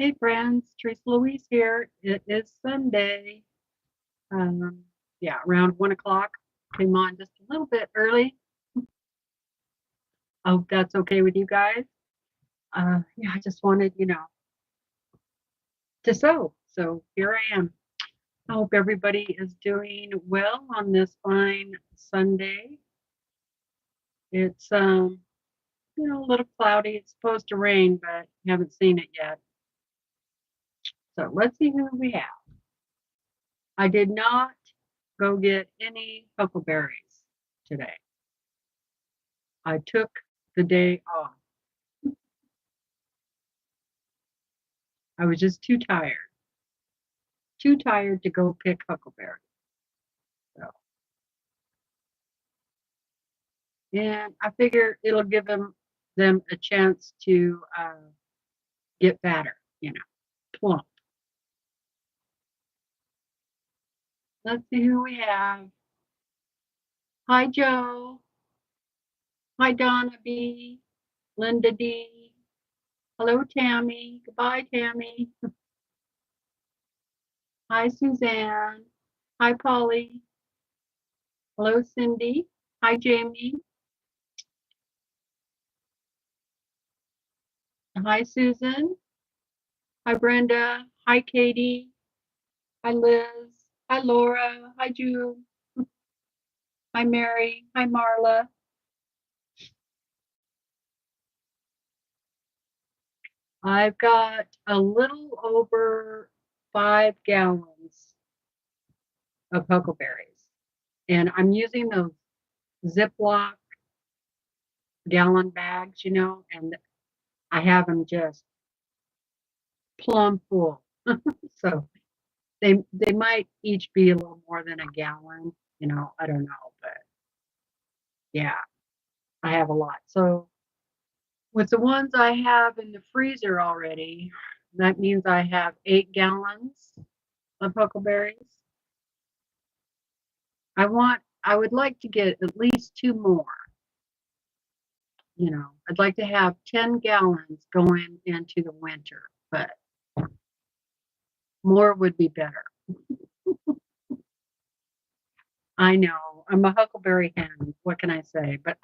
Hey friends, TeresaLouise here. It is Sunday. Yeah, around 1 o'clock. Came on just a little bit early. I hope that's okay with you guys. Yeah, I just wanted, to sew. So here I am. I hope everybody is doing well on this fine Sunday. It's a little cloudy. It's supposed to rain, but haven't seen it yet. So let's see who we have. I did not go get any huckleberries today. I took the day off. I was just too tired to go pick huckleberries. So, and I figure it'll give them a chance to get fatter, plump. Let's see who we have. Hi, Joe. Hi, Donna B. Linda D. Hello, Tammy. Goodbye, Tammy. Hi, Suzanne. Hi, Polly. Hello, Cindy. Hi, Jamie. Hi, Susan. Hi, Brenda. Hi, Katie. Hi, Liz. Hi, Laura. Hi, June. Hi, Mary. Hi, Marla. I've got a little over 5 gallons of huckleberries, and I'm using those Ziploc gallon bags, and I have them just plumb full. So they might each be a little more than a gallon, I don't know, but yeah, I have a lot. So with the ones I have in the freezer already, that means I have 8 gallons of huckleberries. I would like to get at least 2 more. I'd like to have 10 gallons going into the winter, but more would be better. I know, I'm a huckleberry hen. What can I say? But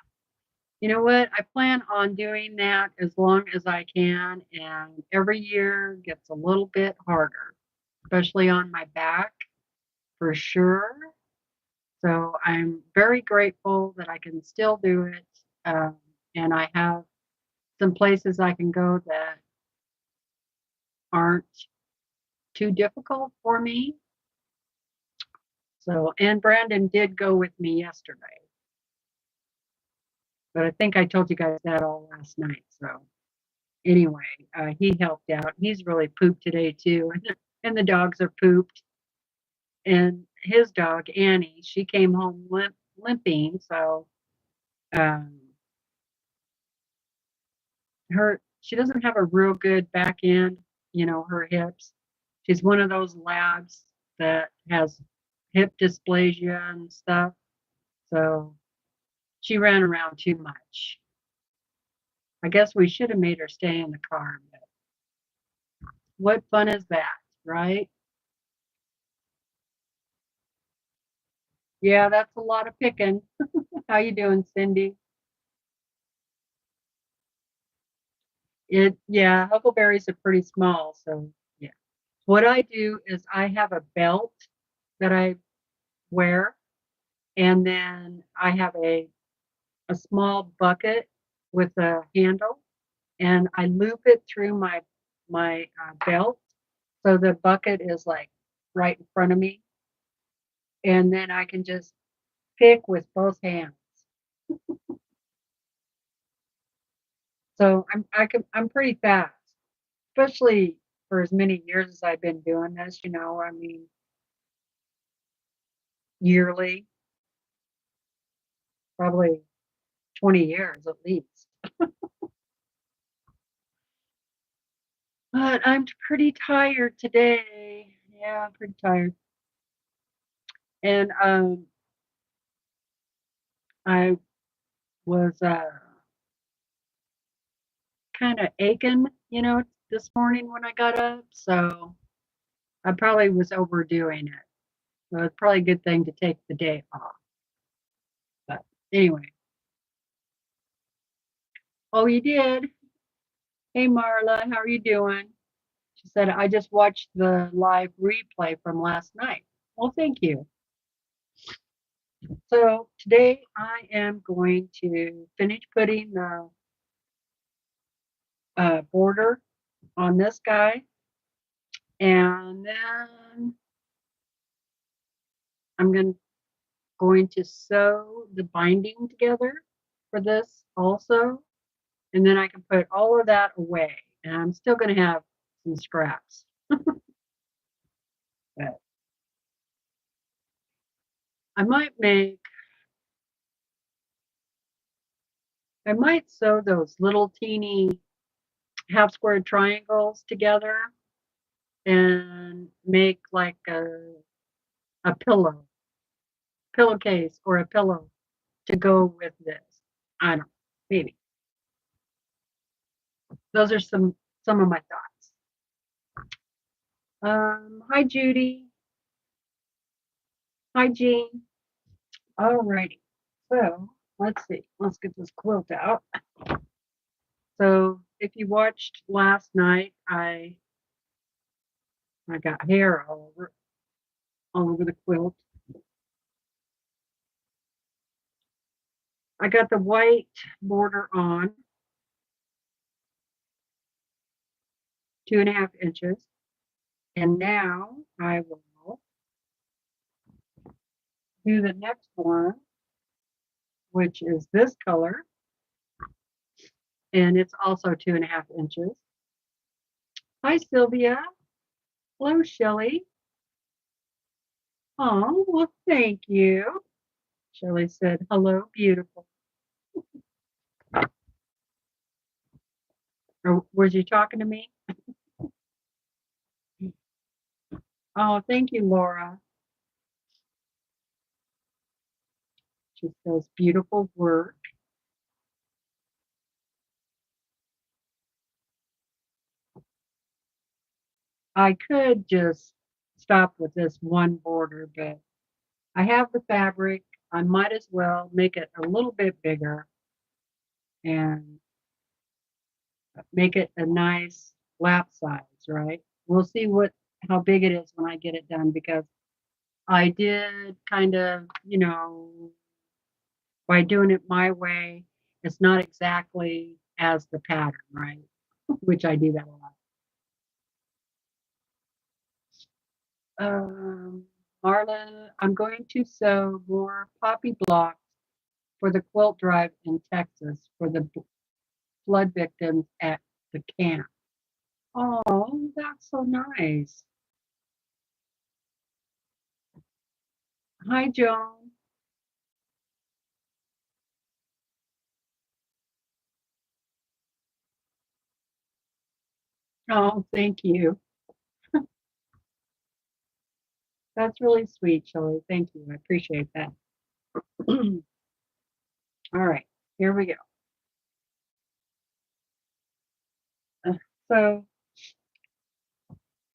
you know what? I plan on doing that as long as I can, and every year gets a little bit harder, especially on my back, for sure. So I'm very grateful that I can still do it. And I have some places I can go that aren't too difficult for me. So, and Brandon did go with me yesterday, but I think I told you guys that all last night. So, anyway, he helped out. He's really pooped today too, and the dogs are pooped. And his dog Annie, she came home limping. So, um, she doesn't have a real good back end, her hips. She's one of those labs that has hip dysplasia and stuff. So she ran around too much. I guess we should have made her stay in the car, but what fun is that, right? Yeah, that's a lot of picking. How you doing, Cindy? Yeah, huckleberries are pretty small, so yeah. What I do is I have a belt that I wear, and then I have a small bucket with a handle, and I loop it through my belt, so the bucket is like right in front of me, and then I can just pick with both hands. So I'm pretty fast, especially for as many years as I've been doing this. I mean, yearly, probably 20 years at least. But I'm pretty tired today. Yeah, I'm pretty tired. And I was kind of aching, this morning when I got up, so I probably was overdoing it. So it's probably a good thing to take the day off. But anyway. Oh, you did? Hey, Marla, how are you doing? She said, I just watched the live replay from last night. Well, thank you. So today I am going to finish putting the border on this guy. And then I'm going to sew the binding together for this also. And then I can put all of that away. And I'm still going to have some scraps. But I might sew those little teeny half square triangles together and make like a pillowcase or a pillow to go with this. I don't know, maybe. Those are some of my thoughts. Hi Judy. Hi Jean. Alrighty. So let's see. Let's get this quilt out. So if you watched last night, I got hair all over the quilt. I got the white border on 2.5 inches. And now I will do the next one, which is this color. And it's also 2.5 inches. Hi, Sylvia. Hello, Shelly. Oh, well, thank you. Shelly said, hello, beautiful. Or was you talking to me? Oh, thank you, Laura. She says, beautiful work. I could just stop with this one border, but I have the fabric. I might as well make it a little bit bigger and make it a nice lap size, right? We'll see how big it is when I get it done, because I did kind of, by doing it my way, it's not exactly as the pattern, right? Which I do that a lot. Marla, I'm going to sew more poppy blocks for the quilt drive in Texas for the flood victims at the camp. Oh, that's so nice. Hi, Joan. Oh, thank you. That's really sweet, Shelley. Thank you. I appreciate that. All right, here we go. So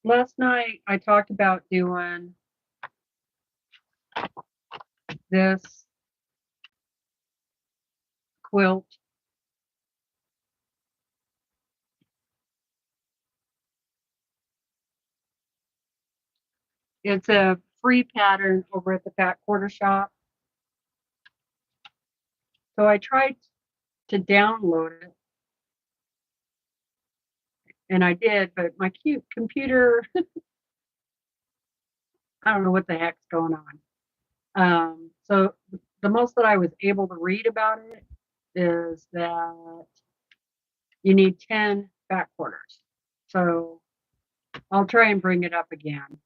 last night I talked about doing this quilt. It's a free pattern over at the Fat Quarter Shop. So I tried to download it, and I did, but my cute computer, I don't know what the heck's going on. So the most that I was able to read about it is that you need 10 fat quarters. So I'll try and bring it up again.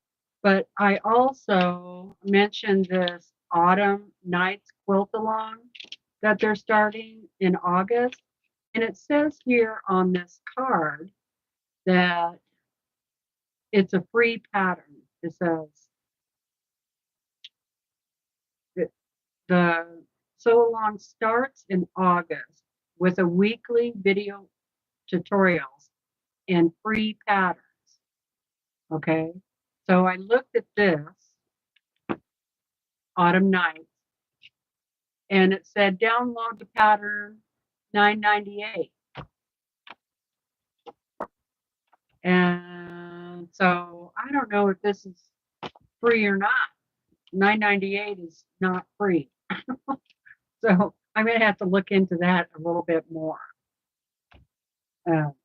But I also mentioned this Autumn Nights Quilt Along that they're starting in August. And it says here on this card that it's a free pattern. It says the Sew Along starts in August with a weekly video tutorials and free patterns. Okay, so I looked at this Autumn Nights, and it said download the pattern $9.98. And so I don't know if this is free or not. $9.98 is not free. So I'm going to have to look into that a little bit more. I'm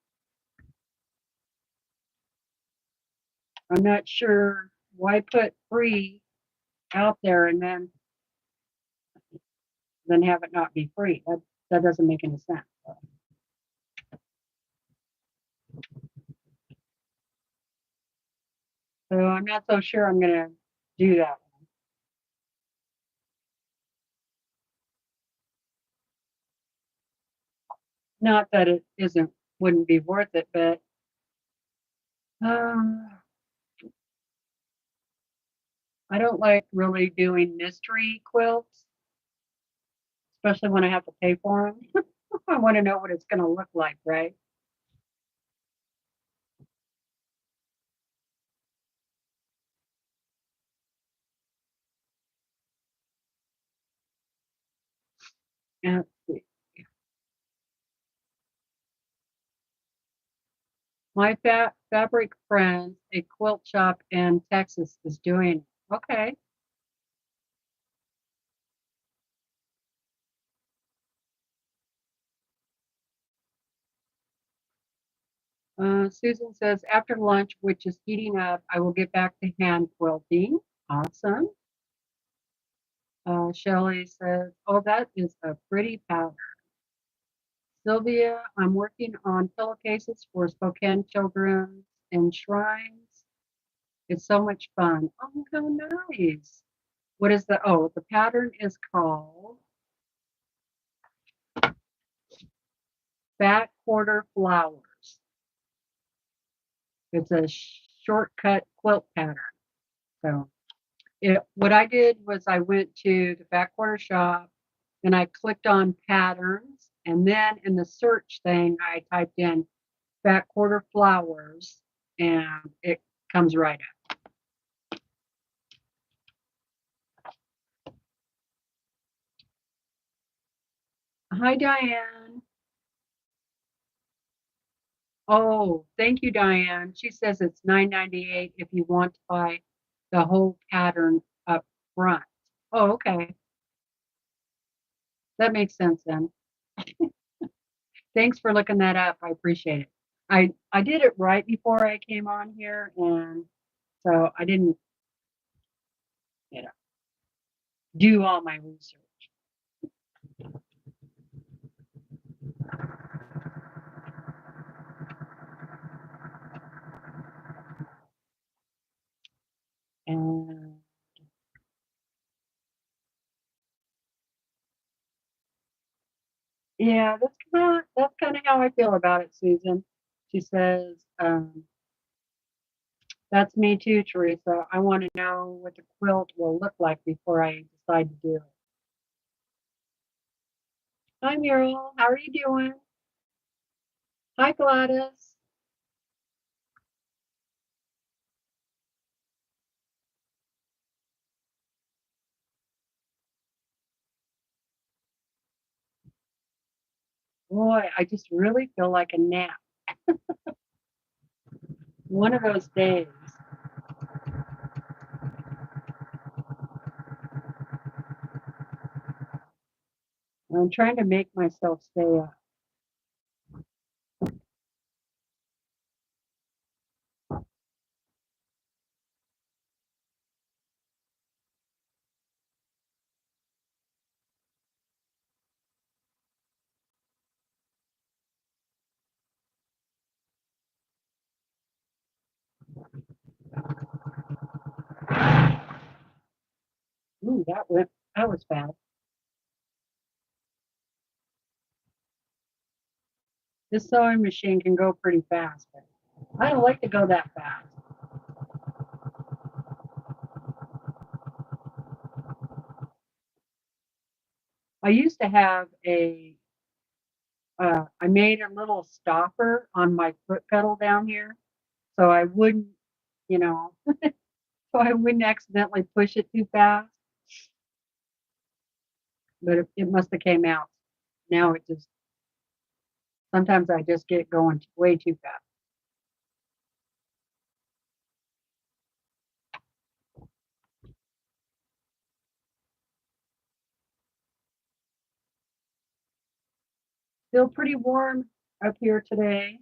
not sure why put free out there and then have it not be free. That doesn't make any sense. So I'm not so sure I'm going to do that one. Not that it wouldn't be worth it, but I don't like really doing mystery quilts, especially when I have to pay for them. I want to know what it's going to look like, right? Let's see. My fabric friend, a quilt shop in Texas, is doing it. Okay. Susan says, after lunch, which is heating up, I will get back to hand quilting. Awesome. Shelley says, oh, that is a pretty pattern. Sylvia, I'm working on pillowcases for Spokane children and shrines. It's so much fun. Oh, how nice. What is the pattern is called Fat Quarter Flowers. It's a shortcut quilt pattern. So what I did was I went to the Fat Quarter shop and I clicked on patterns. And then in the search thing, I typed in Fat Quarter Flowers and it comes right up. Hi, Diane. Oh, thank you, Diane. She says it's $9.98 if you want to buy the whole pattern up front. Oh, okay. That makes sense then. Thanks for looking that up. I appreciate it. I did it right before I came on here, and so I didn't, do all my research. And yeah, that's kind of how I feel about it, Susan. She says, that's me too, Teresa. I want to know what the quilt will look like before I decide to do it. Hi, Muriel. How are you doing? Hi, Gladys. Boy, I just really feel like a nap. One of those days. I'm trying to make myself stay up. Ooh, that was fast. This sewing machine can go pretty fast, but I don't like to go that fast. I used to have a I made a little stopper on my foot pedal down here, so I wouldn't, you know, so I wouldn't accidentally push it too fast. But it must have came out. Now it just, sometimes I just get going way too fast. Still pretty warm up here today.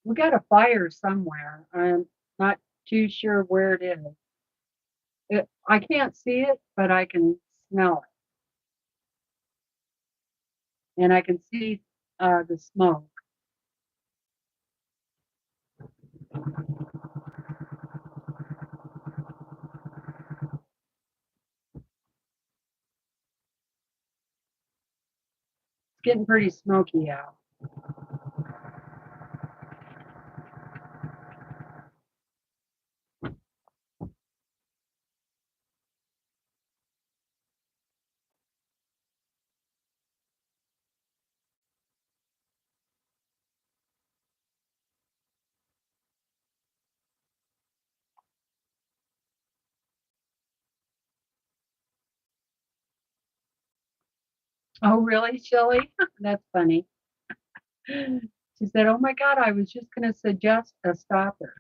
We got a fire somewhere. I'm not too sure where it is. I can't see it, but I can smell it. And I can see the smoke. It's getting pretty smoky out. Oh, really, Shelley? That's funny. She said, oh my God, I was just going to suggest a stopper.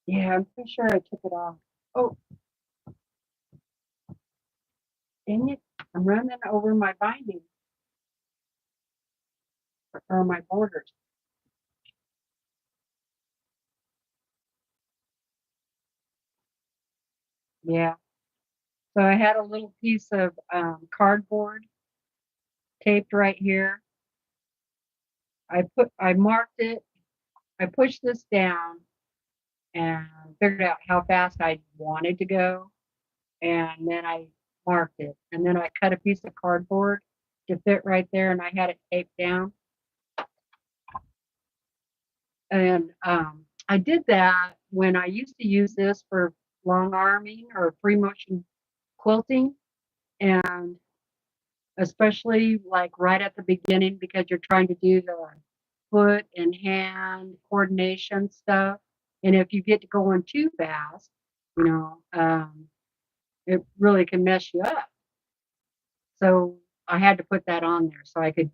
Yeah, I'm pretty sure I took it off. Oh, dang it. I'm running over my binding or my borders. Yeah. So I had a little piece of cardboard taped right here. I marked it. I pushed this down and figured out how fast I wanted to go. And then I marked it. And then I cut a piece of cardboard to fit right there and I had it taped down. And I did that when I used to use this for long arming or free motion quilting. And especially like right at the beginning because you're trying to do the foot and hand coordination stuff. And if you get to going too fast, you know, it really can mess you up. So I had to put that on there so I could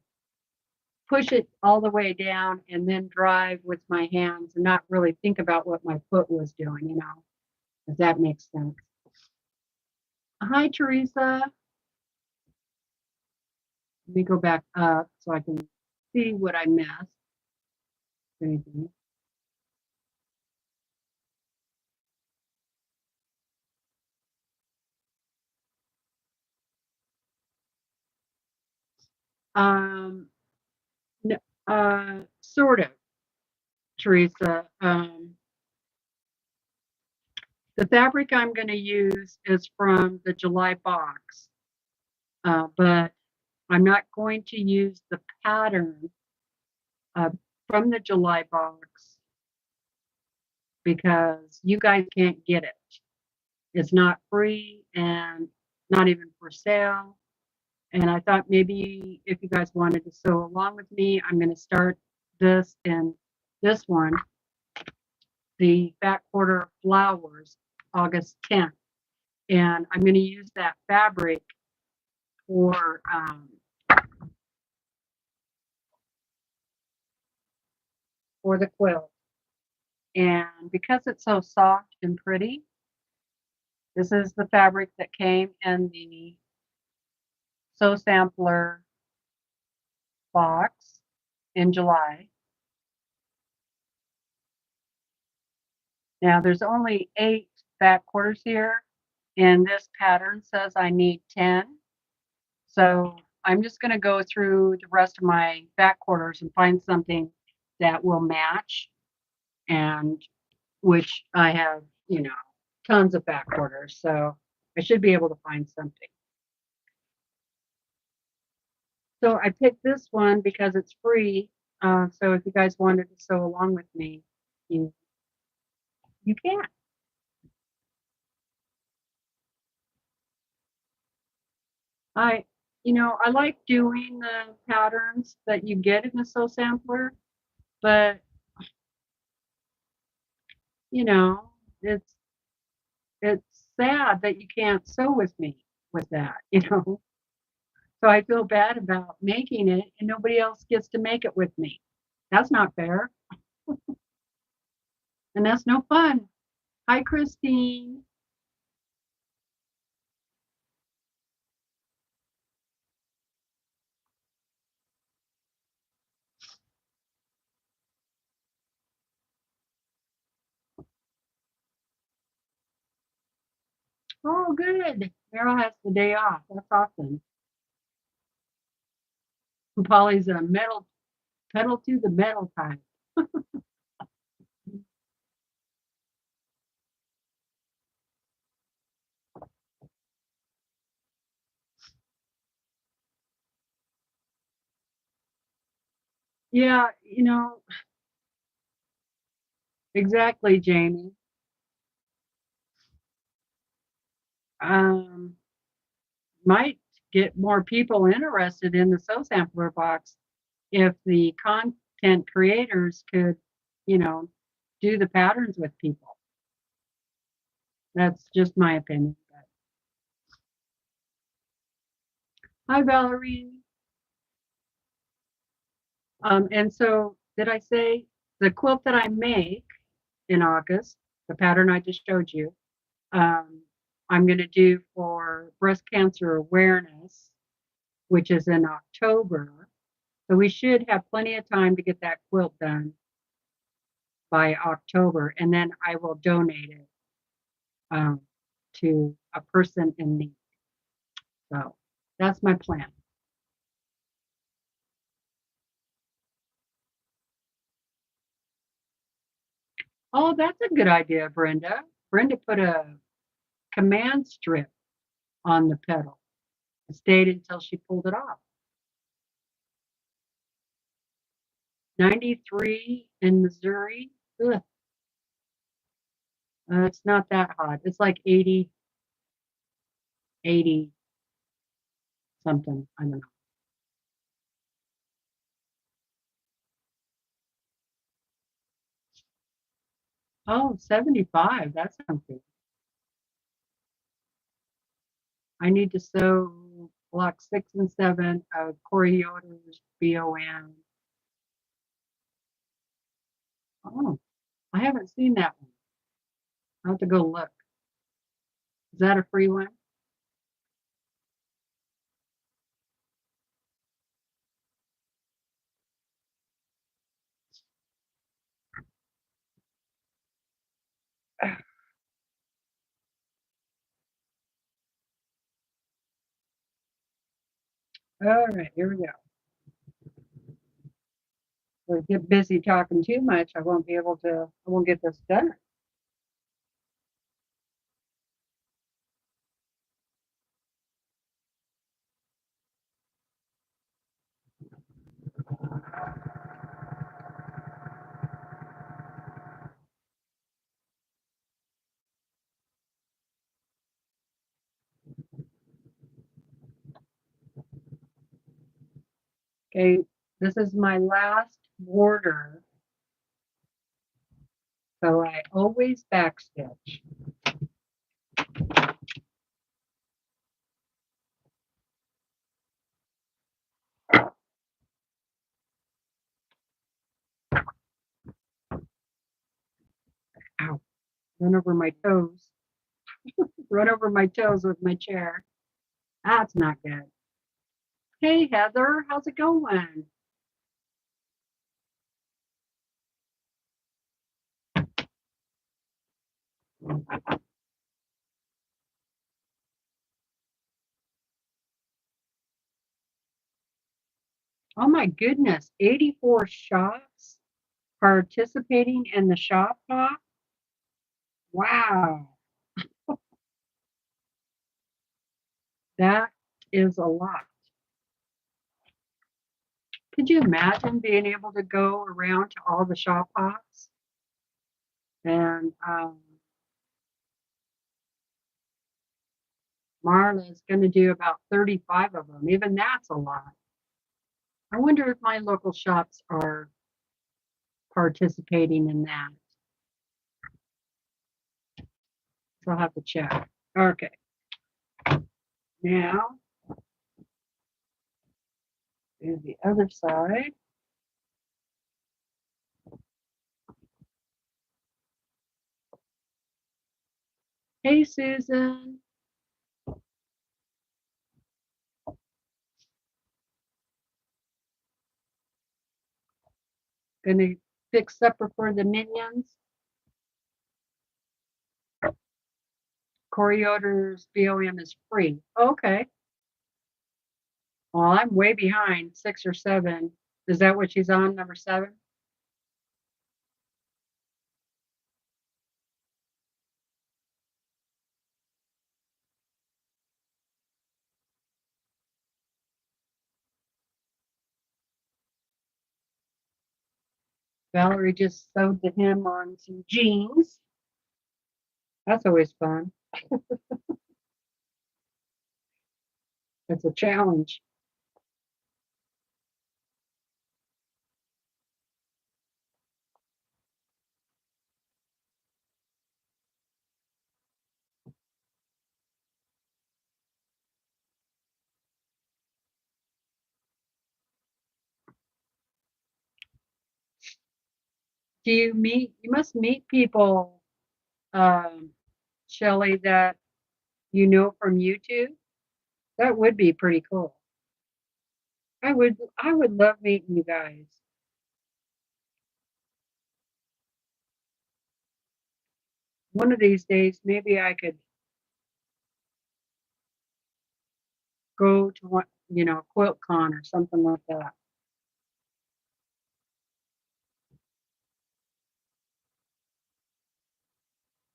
push it all the way down and then drive with my hands and not really think about what my foot was doing, you know, if that makes sense. Hi, Teresa. Let me go back up so I can see what I missed. Anything. Um, sort of, Teresa. The fabric I'm going to use is from the July box, but I'm not going to use the pattern uh, from the July box because you guys can't get it. It's not free and not even for sale. And I thought maybe if you guys wanted to sew along with me, I'm going to start this and this one, the Fat Quarter Flowers, August 10th. And I'm going to use that fabric for the quilt. And because it's so soft and pretty, this is the fabric that came in the Sew Sampler box in July. Now there's only 8 back quarters here, and this pattern says I need 10. So I'm just going to go through the rest of my back quarters and find something that will match, and which I have, you know, tons of back quarters. So I should be able to find something. So I picked this one because it's free. So if you guys wanted to sew along with me, you You can't. I like doing the patterns that you get in the Sew Sampler, but you know, it's sad that you can't sew with me with that. So I feel bad about making it and nobody else gets to make it with me. That's not fair. And that's no fun. Hi, Christine. Oh, good. Meryl has the day off. That's awesome. And Polly's a metal pedal to the metal type. Yeah, exactly, Jamie. Um, might get more people interested in the Sew Sampler box if the content creators could, you know, do the patterns with people. That's just my opinion. Hi, Valerie. And so, did I say the quilt that I make in August, the pattern I just showed you, um, I'm going to do for breast cancer awareness, which is in October. So we should have plenty of time to get that quilt done by October, and then I will donate it um, to a person in need. So that's my plan. Oh, that's a good idea, Brenda. Brenda put a command strip on the pedal and stayed until she pulled it off. 93 in Missouri. Ugh, it's not that hot. It's like 80, 80 something. I don't know. Oh, 75. That sounds good. I need to sew block 6 and 7 of Corey Yoder's BOM. Oh, I haven't seen that one. I'll have to go look. Is that a free one? All right, here we go. If I get busy talking too much, I won't get this done. Okay, this is my last border, so I always backstitch. Ow, run over my toes. Run over my toes with my chair. That's not good. Hey, Heather, how's it going? Oh my goodness, 84 shops participating in the shop talk. Wow, that is a lot. Could you imagine being able to go around to all the shop hops And Marla's going to do about 35 of them. Even that's a lot. I wonder if my local shops are participating in that. So I'll have to check. Okay. Now, do the other side. Hey, Susan. Gonna fix supper for the minions. Corey Yoder's BOM is free. Okay. Well, I'm way behind, 6 or 7. Is that what she's on, number 7? Valerie just sewed the hem on some jeans. That's always fun. It's a challenge. You must meet people, Shelley, that you know from YouTube? That would be pretty cool. I would love meeting you guys. One of these days, maybe I could go to one, Quilt Con or something like that.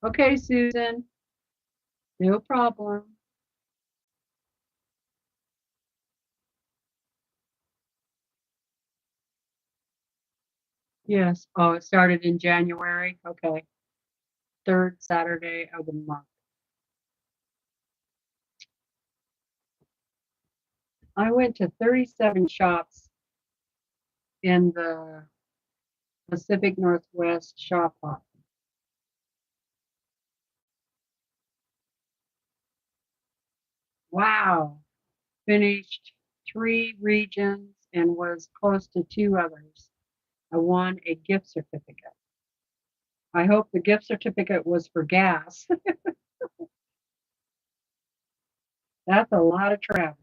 Okay, Susan, no problem. Yes. Oh, it started in January. Okay. 3rd Saturday of the month. I went to 37 shops in the Pacific Northwest shop hop. Wow. Finished 3 regions and was close to 2 others. I won a gift certificate. I hope the gift certificate was for gas. That's a lot of travel.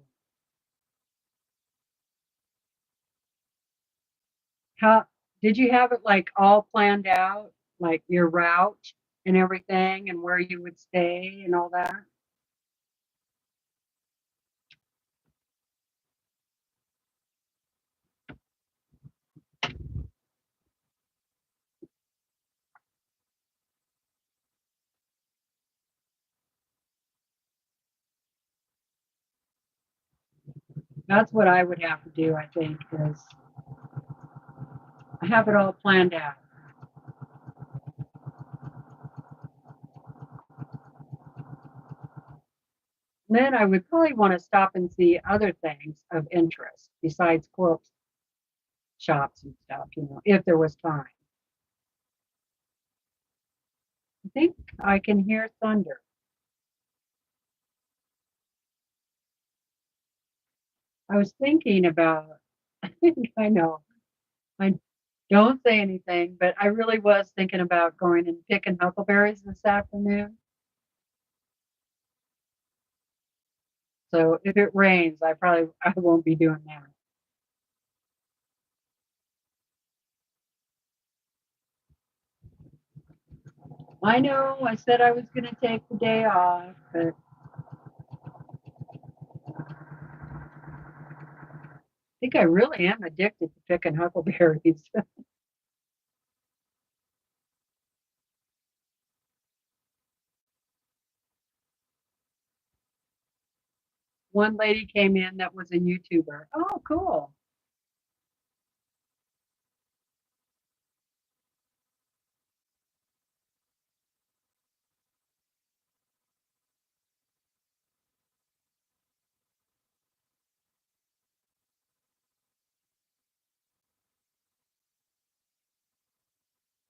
How did you have it like all planned out, like your route and everything and where you would stay and all that? That's what I would have to do, I think, is I have it all planned out. Then I would probably want to stop and see other things of interest besides quilt shops and stuff, if there was time. I think I can hear thunder. I was thinking about, I know, I don't say anything, but I really was thinking about going and picking huckleberries this afternoon. So if it rains, I won't be doing that. I know I said I was going to take the day off, but I think I really am addicted to picking huckleberries. One lady came in that was a YouTuber. Oh, cool.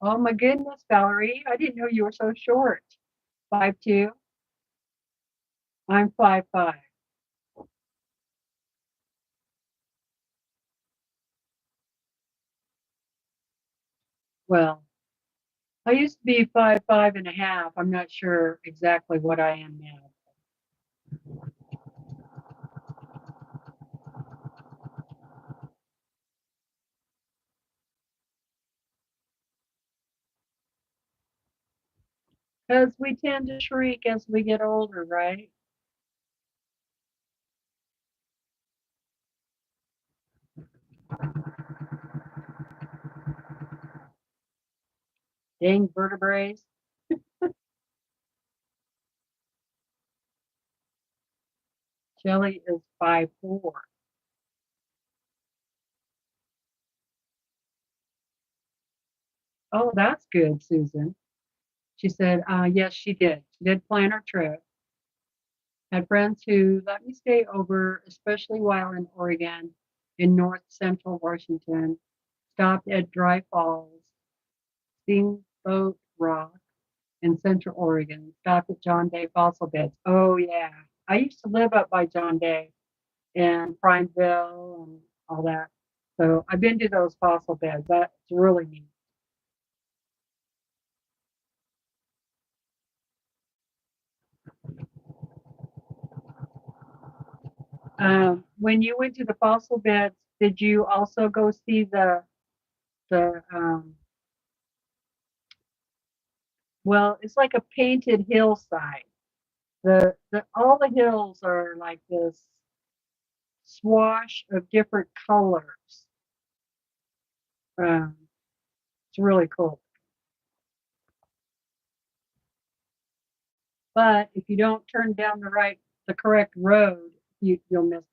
Oh my goodness, Valerie. I didn't know you were so short. 5'2". I'm 5'5". Well, I used to be 5'5.5". I'm not sure exactly what I am now. Because we tend to shrink as we get older, right? Dang vertebrae. Shelly is 5'4". Oh, that's good, Susan. She said, yes, she did. She did plan her trip. Had friends who let me stay over, especially while in Oregon, in north central Washington. Stopped at Dry Falls, Steamboat Rock in central Oregon. Stopped at John Day fossil beds. Oh, yeah. I used to live up by John Day and Prineville and all that. So I've been to those fossil beds. That's really neat. When you went to the fossil beds, did you also go see the well, it's like a painted hillside. The all the hills are like this swash of different colors. Um, it's really cool. But if you don't turn down the correct road, you'll miss it.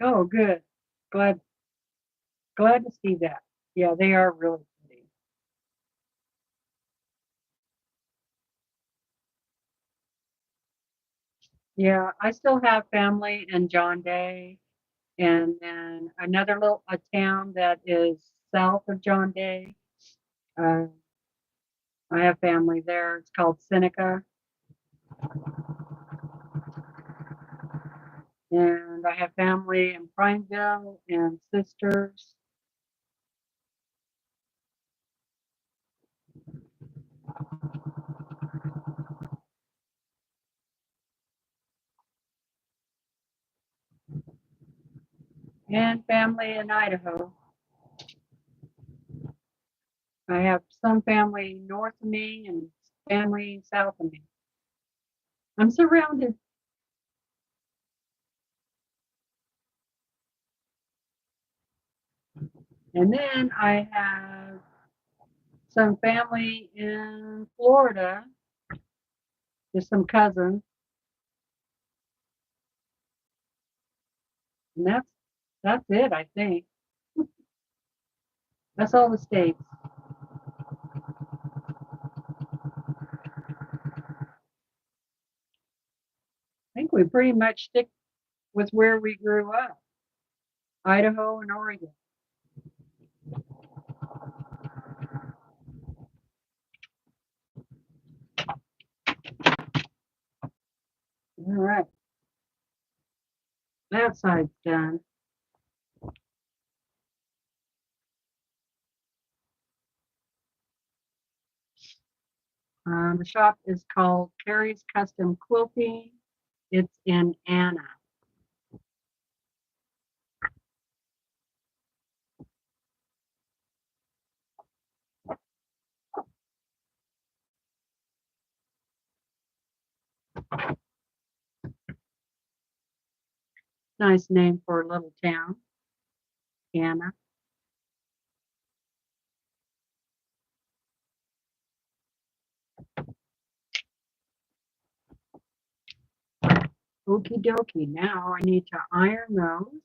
Oh, good. Glad glad to see that. Yeah, they are really pretty. Yeah, I still have family in John Day, and then another little a town that is south of John Day. Uh, I have family there. It's called Seneca, and I have family in Prineville and sisters. And family in Idaho. I have some family north of me and family south of me. I'm surrounded. And then I have some family in Florida, just some cousins, and that's it, I think. That's all the states. I think we pretty much stick with where we grew up, Idaho and Oregon. All right, that side's done. The shop is called Carrie's Custom Quilting. It's in Anna. Nice name for a little town, Anna. Okie dokie. Now I need to iron those.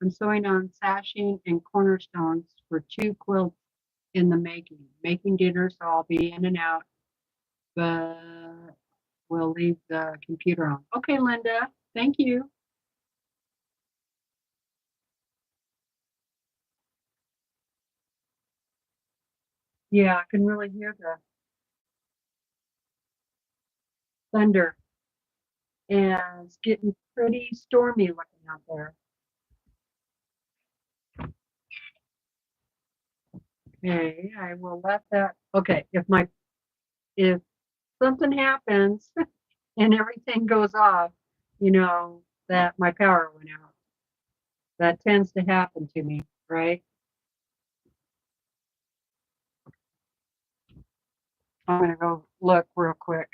I'm sewing on sashing and cornerstones for 2 quilts in the making dinner, so I'll be in and out, but we'll leave the computer on. Okay, Linda, thank you. Yeah, I can really hear the thunder, and it's getting pretty stormy looking out there. Okay, I will let that. Okay, if something happens and everything goes off, you know that my power went out. That tends to happen to me, right? I'm gonna go look real quick.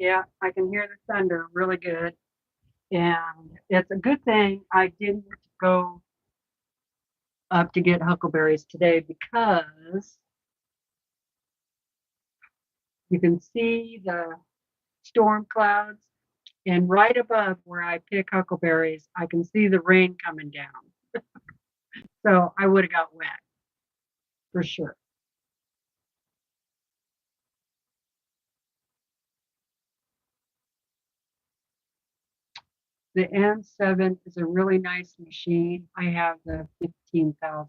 Yeah, I can hear the thunder really good. And it's a good thing I didn't go up to get huckleberries today because you can see the storm clouds. And right above where I pick huckleberries, I can see the rain coming down. So I would have got wet for sure. The N7 is a really nice machine. I have the 15,000.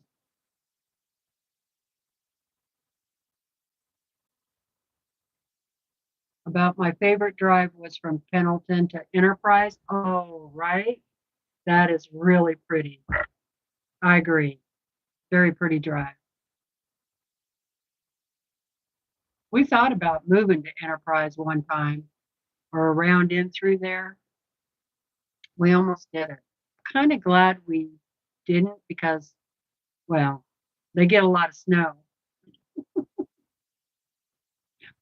About my favorite drive was from Pendleton to Enterprise. Oh, right. That is really pretty. I agree. Very pretty drive. We thought about moving to Enterprise one time or around in through there. We almost did it. Kind of glad we didn't because, well, they get a lot of snow,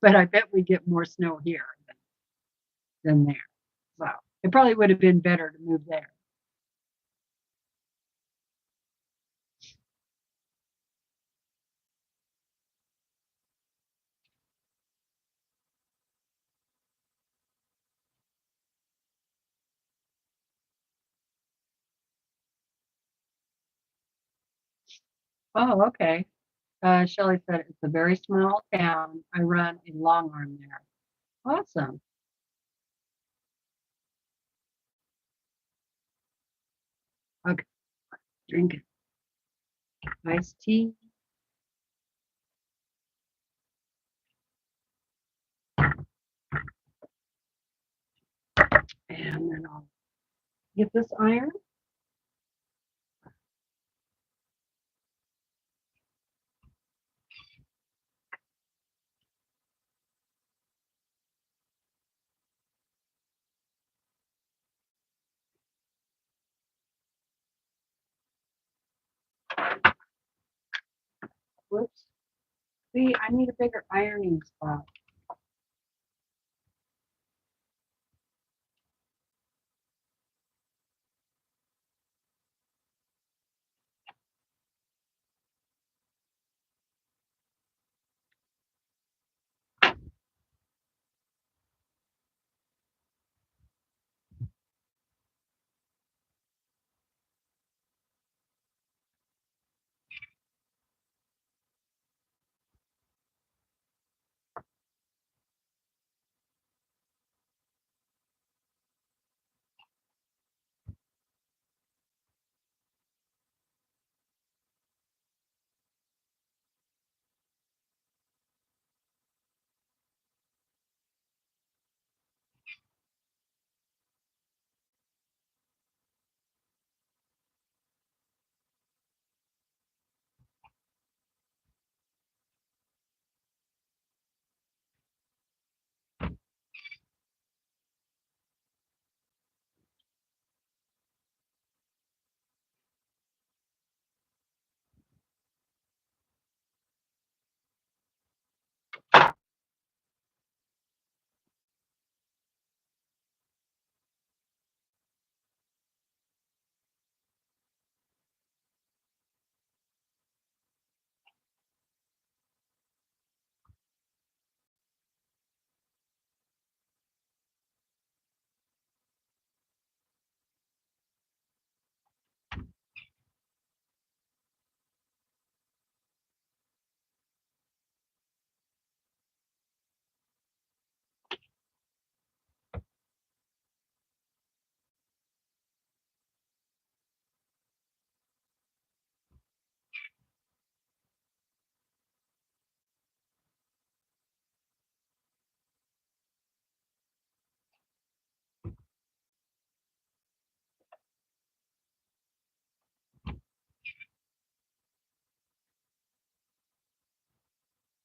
but I bet we get more snow here than there. So it probably would have been better to move there. Oh, okay. Shelley said it's a very small town. I run a Longarm there. Awesome. Okay, drink it. Iced tea. And then I'll get this iron. Whoops. See, I need a bigger ironing spot.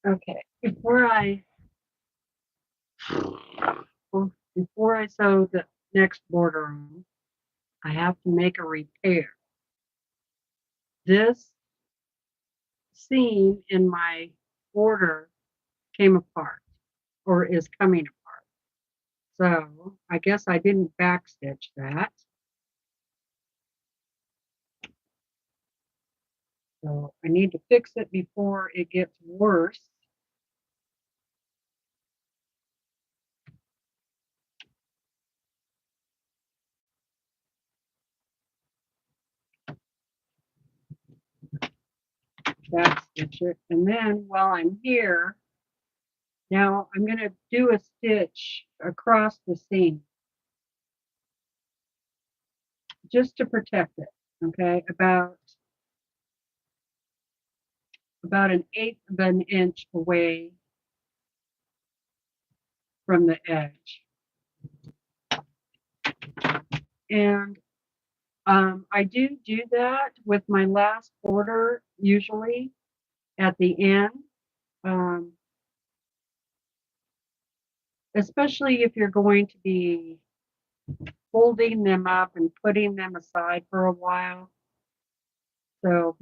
Okay, before I sew the next border on, I have to make a repair. This seam in my border came apart or is coming apart. So I guess I didn't backstitch that. So I need to fix it before it gets worse. Backstitch it. And then while I'm here, now I'm going to do a stitch across the seam just to protect it. Okay, about 1/8 of an inch away from the edge. And I do that with my last border, usually at the end, especially if you're going to be folding them up and putting them aside for a while. So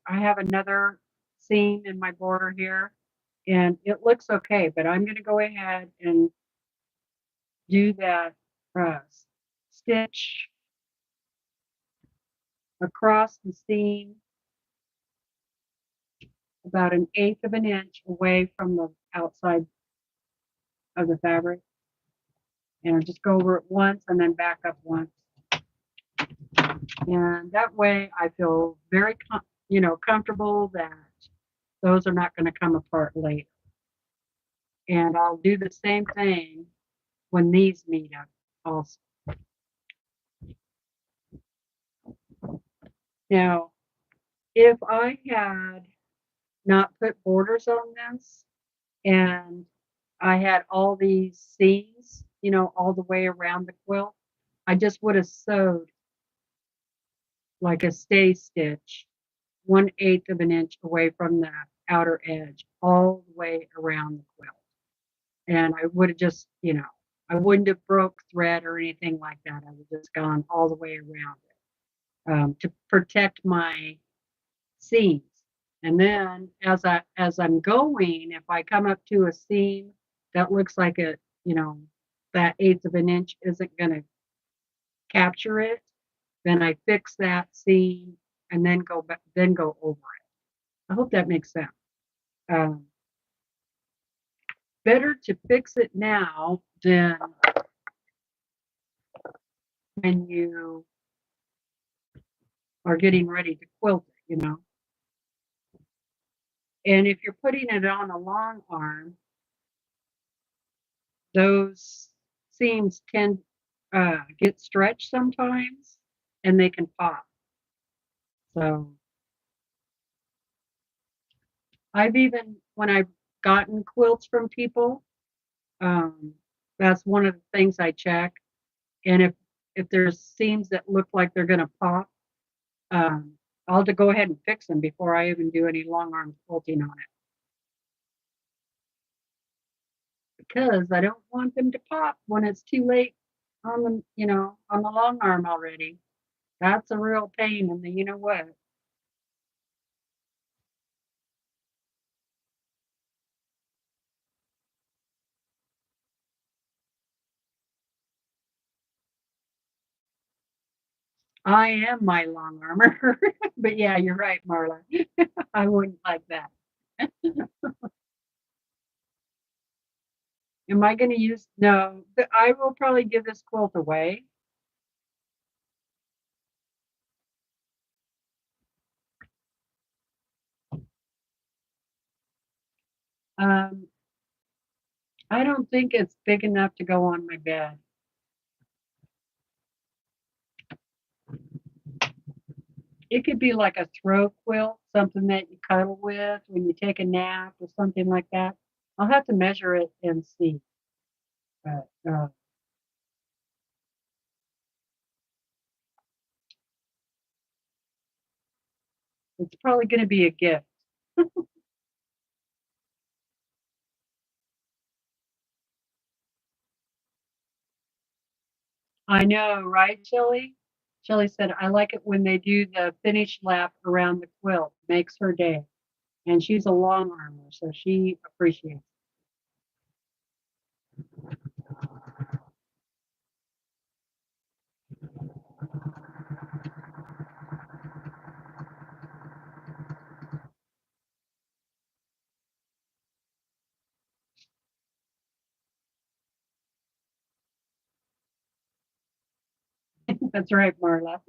I have another seam in my border here, and it looks okay, but I'm going to go ahead and do that stitch across the seam about 1/8 of an inch away from the outside of the fabric. And I'll just go over it once and then back up once. And that way I feel very, comfortable that those are not going to come apart later. And I'll do the same thing when these meet up also. Now, if I had not put borders on this and I had all these seams, all the way around the quilt, I just would have sewed like a stay stitch 1/8 of an inch away from the outer edge, all the way around the quilt. And I would have just, I wouldn't have broke thread or anything like that. I would have just gone all the way around it to protect my seams. And then as I'm going, if I come up to a seam that looks like that 1/8 of an inch isn't going to capture it, then I fix that seam and then go over it. I hope that makes sense. Um, Better to fix it now than when you are getting ready to quilt it. And if you're putting it on a long arm, those seams tend get stretched sometimes and they can pop. So when I've gotten quilts from people, that's one of the things I check. And if there's seams that look like they're going to pop, I'll to go ahead and fix them before I even do any long arm quilting on it. Because I don't want them to pop when it's too late on on the long arm already. That's a real pain in the what. I am my long armor. But yeah, you're right, Marla. I wouldn't like that. Am I going to use? No, I will probably give this quilt away. Um, I don't think it's big enough to go on my bed. It could be like a throw quilt, something that you cuddle with when you take a nap or something like that. I'll have to measure it and see. But it's probably going to be a gift. I know, right, Shelley? Shelley said, I like it when they do the finish lap around the quilt. Makes her day. And she's a long armor, so she appreciates it. That's right, Marla.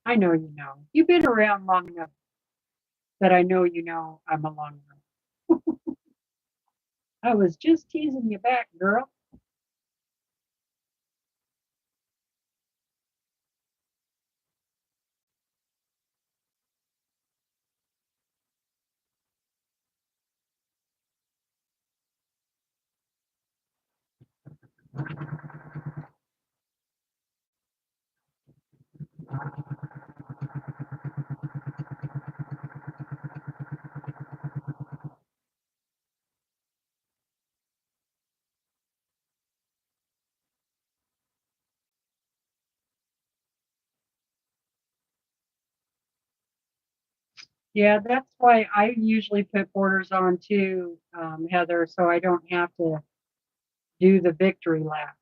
I know you know. You've been around long enough that I know you know I'm a long armor. I was just teasing you back, girl. Yeah, that's why I usually put borders on too, Heather, so I don't have to do the victory lap.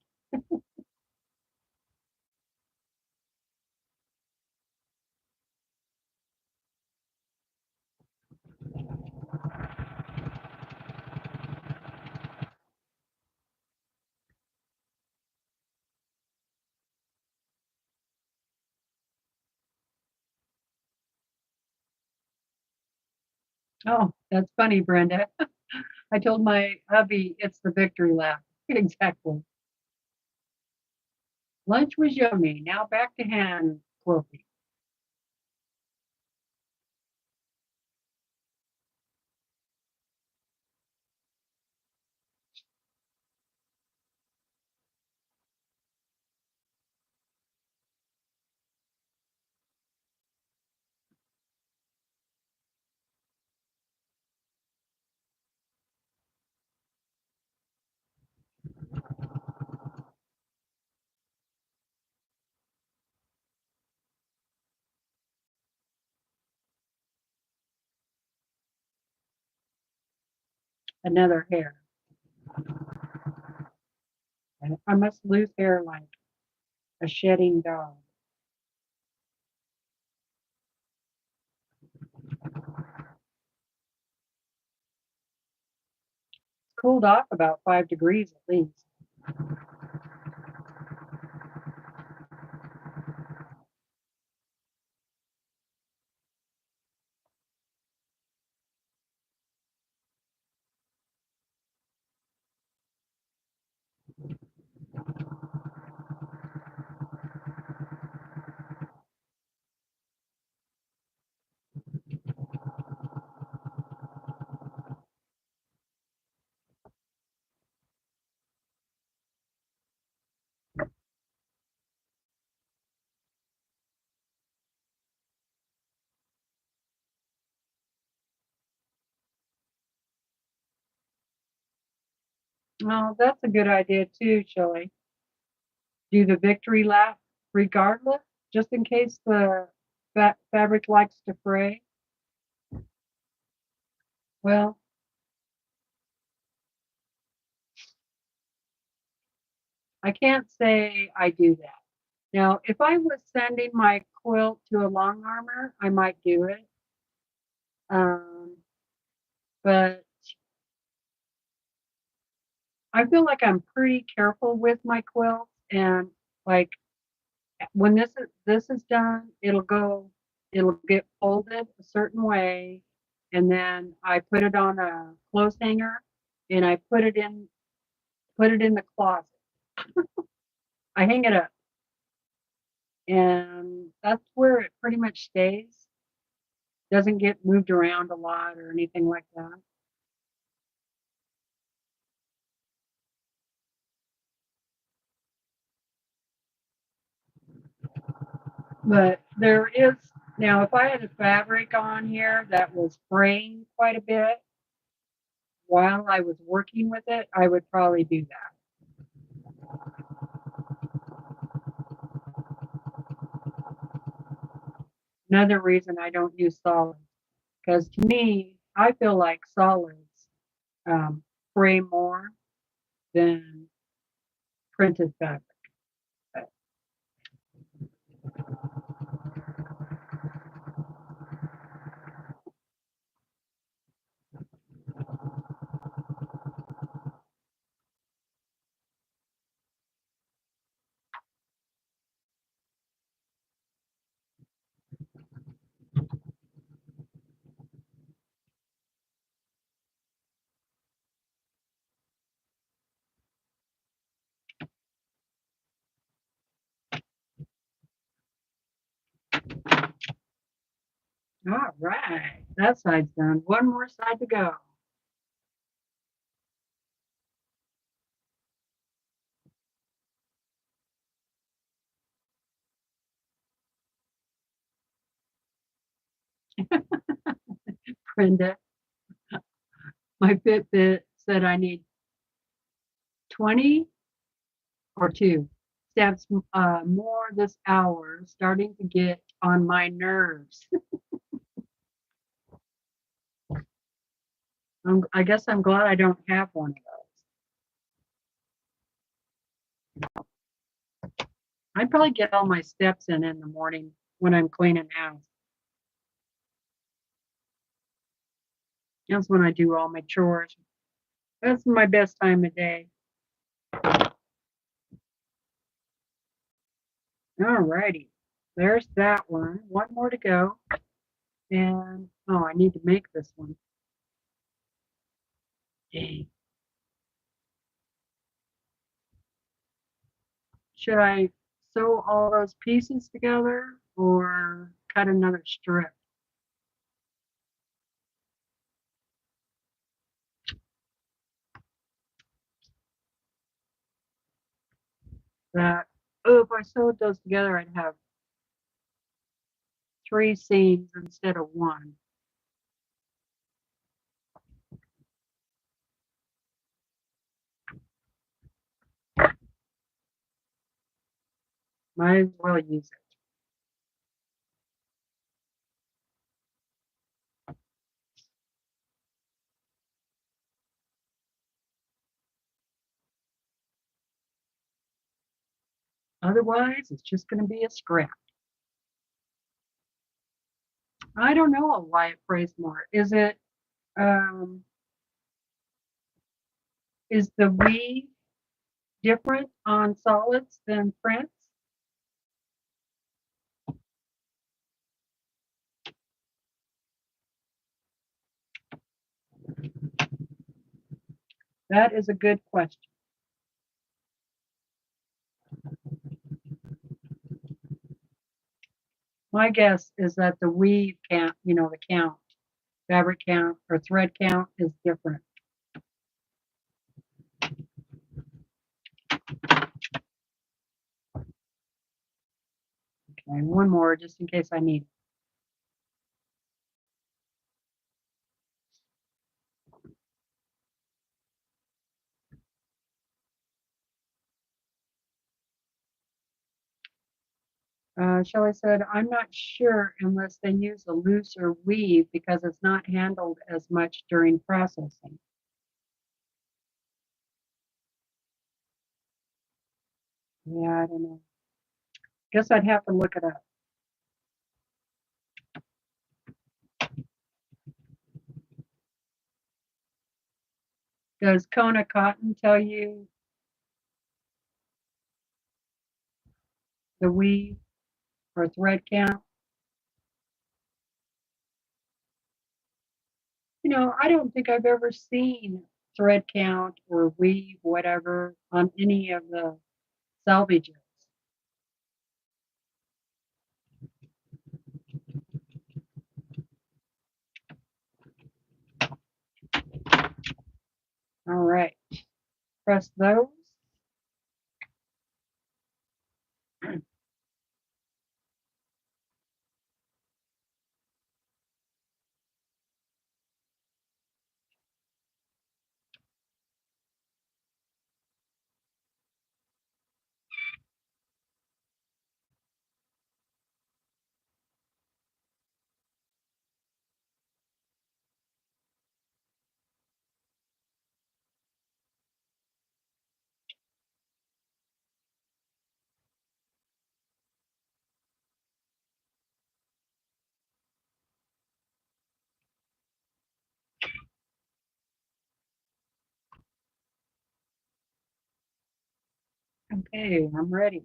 Oh, that's funny, Brenda. I told my hubby it's the victory lap. Exactly. Lunch was yummy. Now back to hand quilting. Another hair. I must lose hair like a shedding dog. It's cooled off about 5 degrees at least. Oh, that's a good idea too, Shelley. Do the victory lap regardless, just in case the fabric likes to fray. Well, I can't say I do that. Now, if I was sending my quilt to a long armor, I might do it. Um, but I feel like I'm pretty careful with my quilts, and like when this is done, it'll get folded a certain way, and then I put it on a clothes hanger, and I put it in the closet. I hang it up, and that's where it pretty much stays. Doesn't get moved around a lot or anything like that. But there is now, if I had a fabric on here that was fraying quite a bit while I was working with it, I would probably do that. Another reason I don't use solids, because to me, I feel like solids fray more than printed fabric. All right, that side's done. One more side to go. Brenda, my Fitbit said I need 20 or 2 steps more this hour, starting to get on my nerves. I guess I'm glad I don't have one of those. I'd probably get all my steps in the morning when I'm cleaning house. That's when I do all my chores. That's my best time of day. All righty. There's that one. One more to go. And, oh, I need to make this one. Dang. Should I sew all those pieces together or cut another strip? That, oh, if I sewed those together, I'd have 3 seams instead of 1. Might as well use it. Otherwise, it's just going to be a scrap. I don't know why it frays more. Is it, is the weave different on solids than prints? That is a good question. My guess is that the weave count, the count, fabric count or thread count is different. Okay, one more just in case I need it. Shelley said, I'm not sure unless they use a looser weave because it's not handled as much during processing. Yeah, I don't know. Guess I'd have to look it up. Does Kona Cotton tell you the weave or thread count? I don't think I've ever seen thread count or weave, whatever, on any of the salvages. All right, press those. Okay, I'm ready.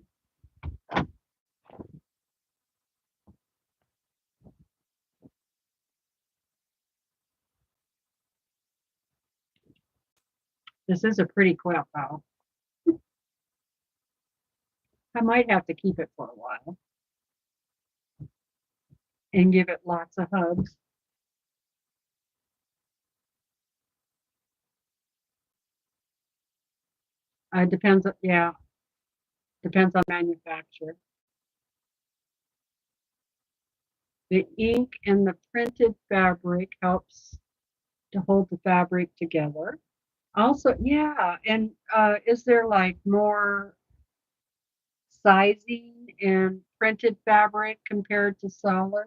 This is a pretty quilt, though. I might have to keep it for a while and give it lots of hugs. Depends, yeah, depends on manufacturer. The ink and the printed fabric helps to hold the fabric together. Also, yeah, and is there like more sizing in printed fabric compared to solid?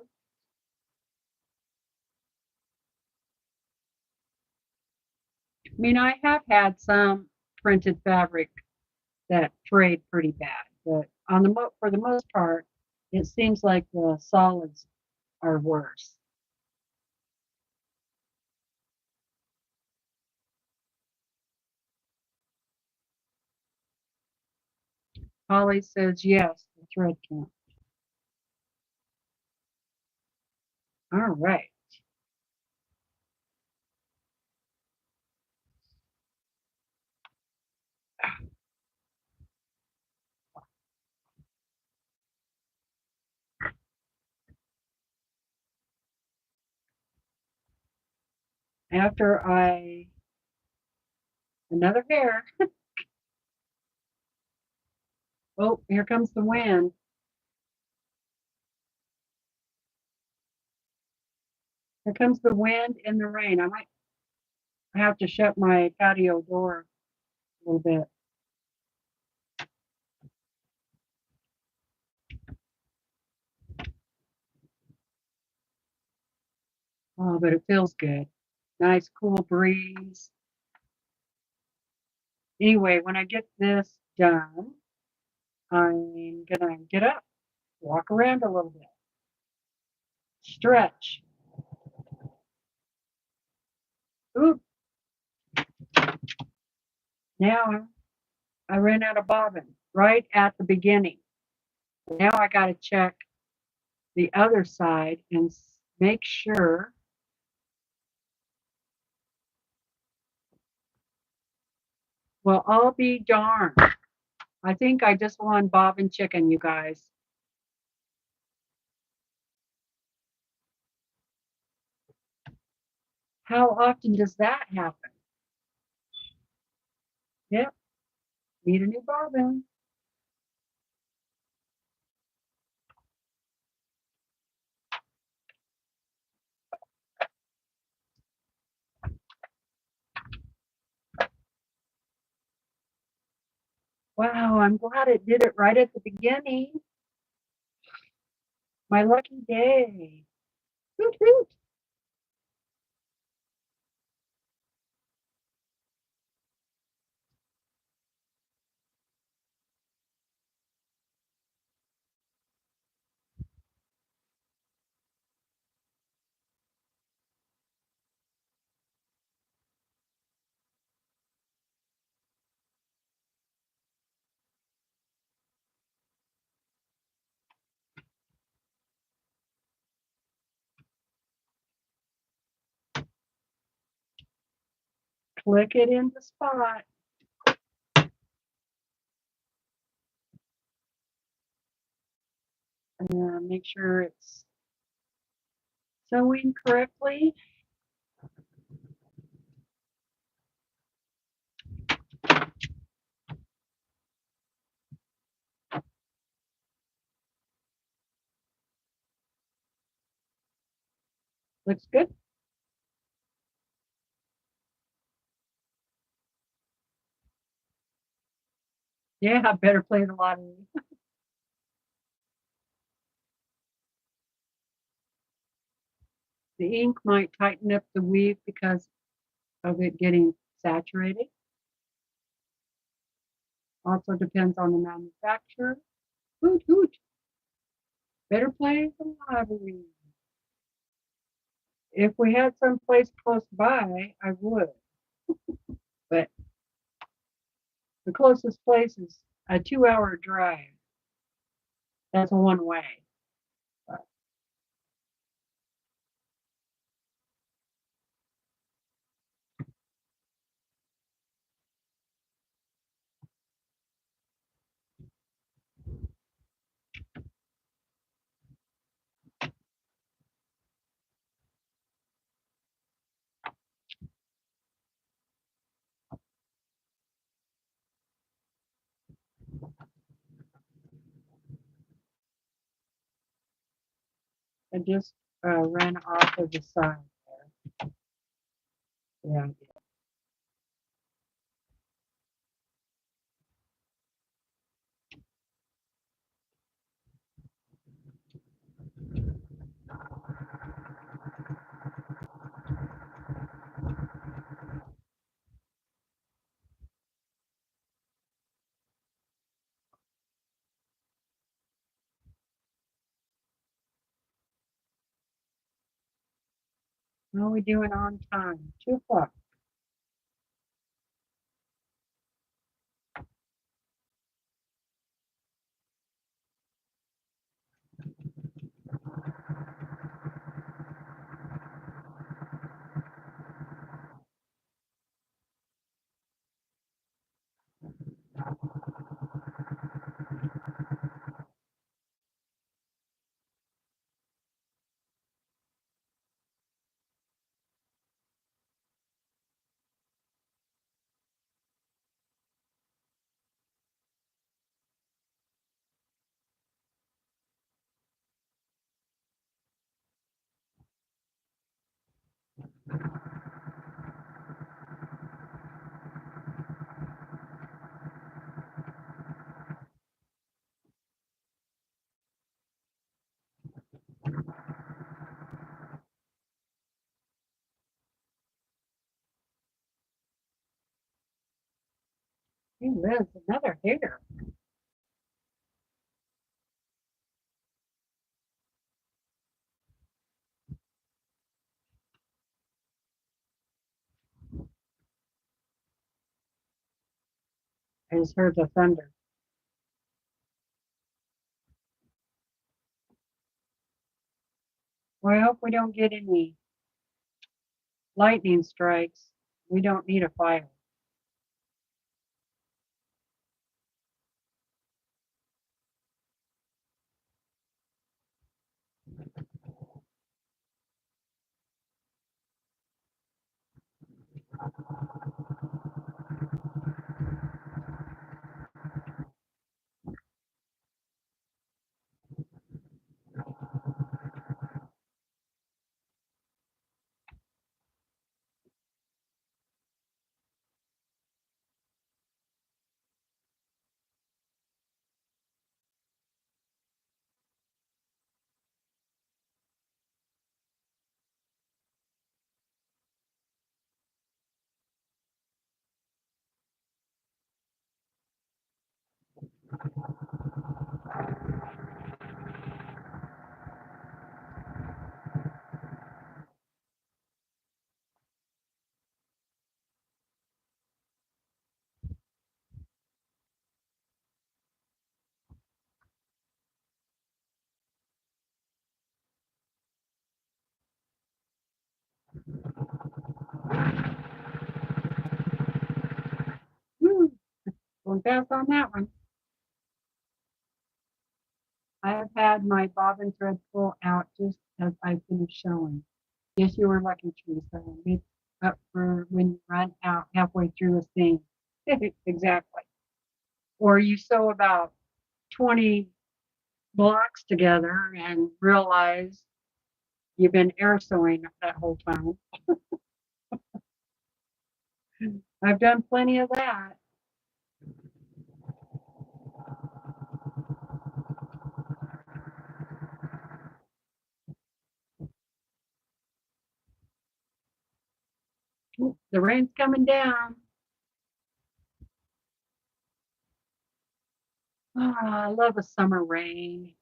I mean, I have had some printed fabric that frayed pretty bad, but for the most part, it seems like the solids are worse. Holly says yes, the thread count. All right. After another hair. Oh, here comes the wind. Here comes the wind and the rain. I might have to shut my patio door a little bit. Oh, but it feels good. Nice cool breeze. Anyway, when I get this done, I'm gonna get up, walk around a little bit, stretch. Oop, now I ran out of bobbin right at the beginning. Now I got to check the other side and make sure. Well, I'll be darned. I think I just won bobbin chicken, you guys. How often does that happen? Yep, need a new bobbin. Wow, I'm glad it did it right at the beginning. My lucky day. Hoot, hoot. Click it in the spot. And make sure it's sewing correctly. Looks good. Yeah, I better play the lottery. The ink might tighten up the weave because of it getting saturated. Also depends on the manufacturer. Hoot, hoot. Better play the lottery. If we had some place close by, I would. But the closest place is a 2-hour drive. That's one way. But I just ran off of the side there. Yeah. How are we doing on time? 2 o'clock. Hey, Liz, another hater. I just heard the thunder. Well, I hope we don't get any lightning strikes. We don't need a fire. Woo, going fast on that one. I have had my bobbin thread pull out just as I finished sewing. Yes, you were lucky, Teresa. Make up for when you run out halfway through a seam. Exactly. Or you sew about 20 blocks together and realize you've been air sewing that whole time. I've done plenty of that. The rain's coming down. Oh, I love a summer rain.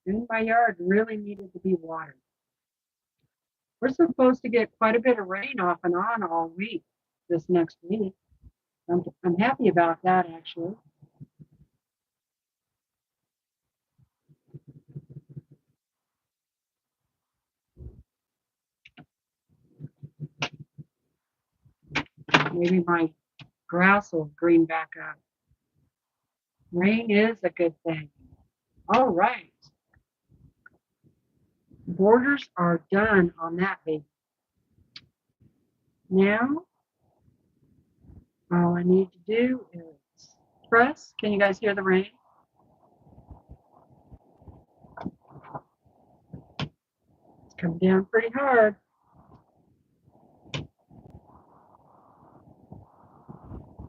And my yard really needed to be watered. We're supposed to get quite a bit of rain off and on all week, this next week. I'm happy about that, actually. Maybe my grass will green back up. Rain is a good thing. All right. Borders are done on that baby. Now, all I need to do is press. Can you guys hear the rain? It's coming down pretty hard.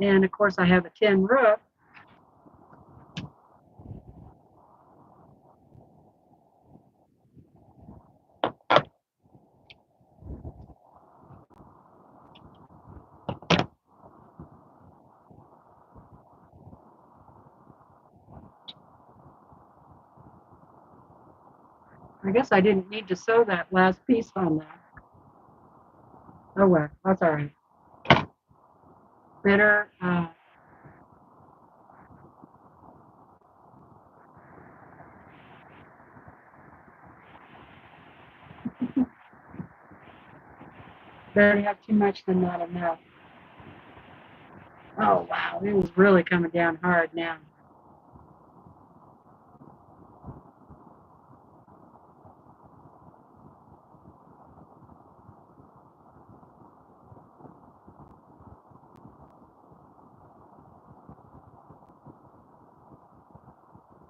And of course, I have a tin roof. I guess I didn't need to sew that last piece on that. Oh well, that's all right. Better. Better have too much than not enough. Oh wow, it was really coming down hard now.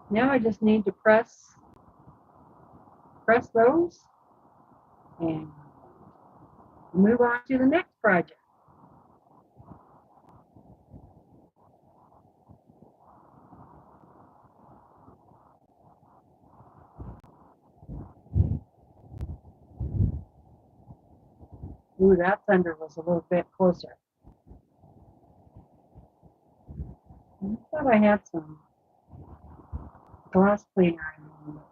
Now I just need to press those and move on to the next project. Ooh, that thunder was a little bit closer. I thought I had some glass cleaner in there.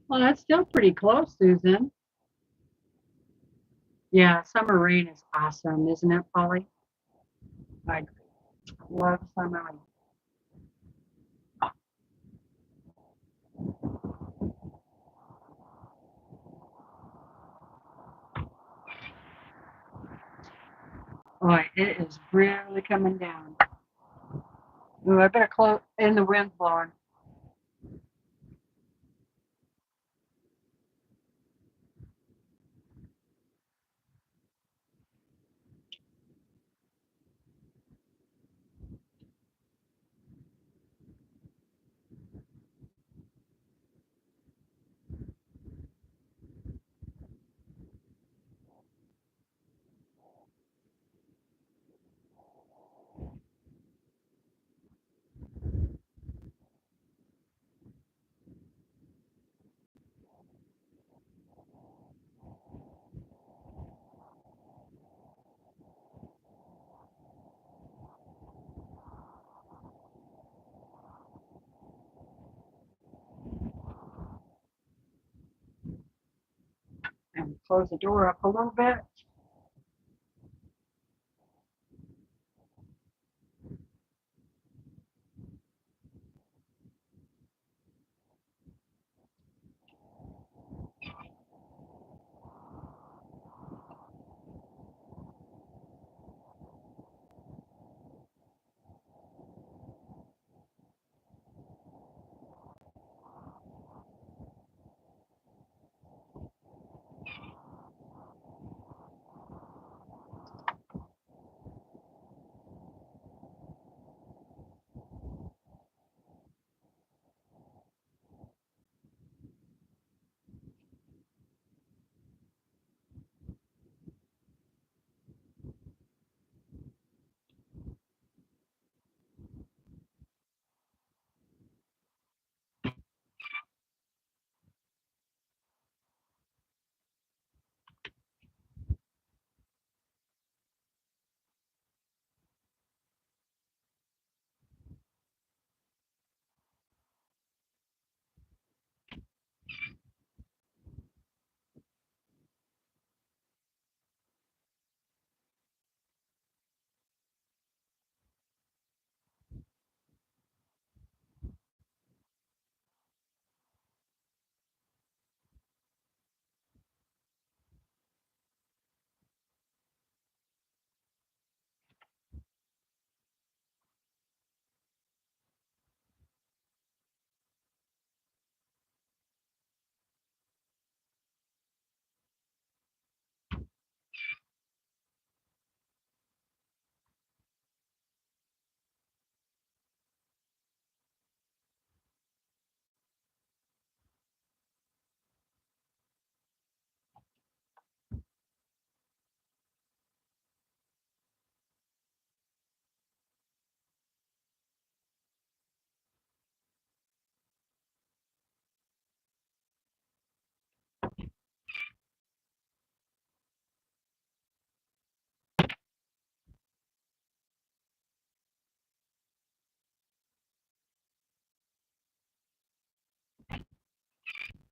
Well, that's still pretty close, Susan. Yeah, summer rain is awesome, isn't it, Polly? I love summer rain. Boy, it is really coming down. Ooh, I better close in the wind blowing. And close the door up a little bit.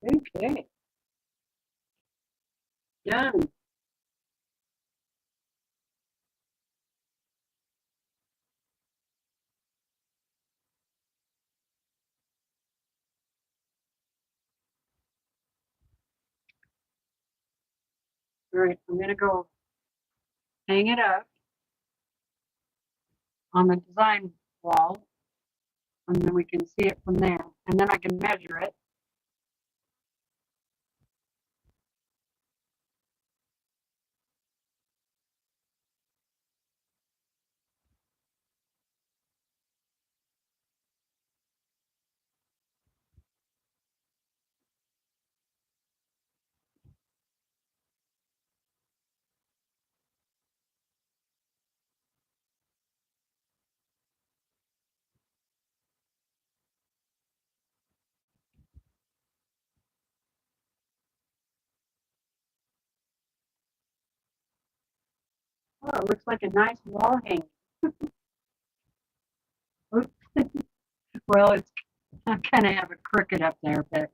Okay, done. All right, I'm gonna go hang it up on the design wall, and then we can see it from there. And then I can measure it. Oh, it looks like a nice wall hanging. Oops. Well, it's I kind of have it crooked up there, but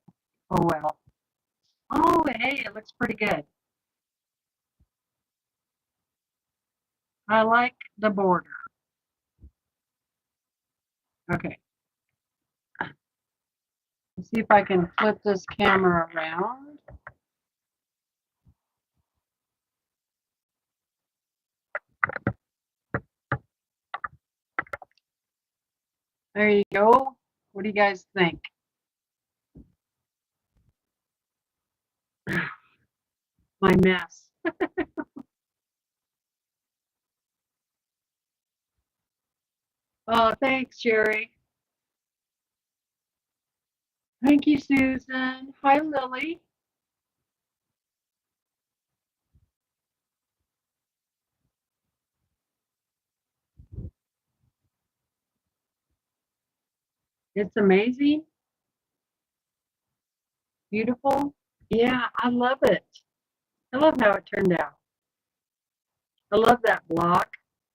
oh well. Oh, hey, it looks pretty good. I like the border. Okay, let's see if I can flip this camera around. There you go. What do you guys think? My mess. Oh, thanks, Jerry. Thank you, Susan. Hi, Lily. It's amazing, beautiful. Yeah, I love it. I love how it turned out. I love that block.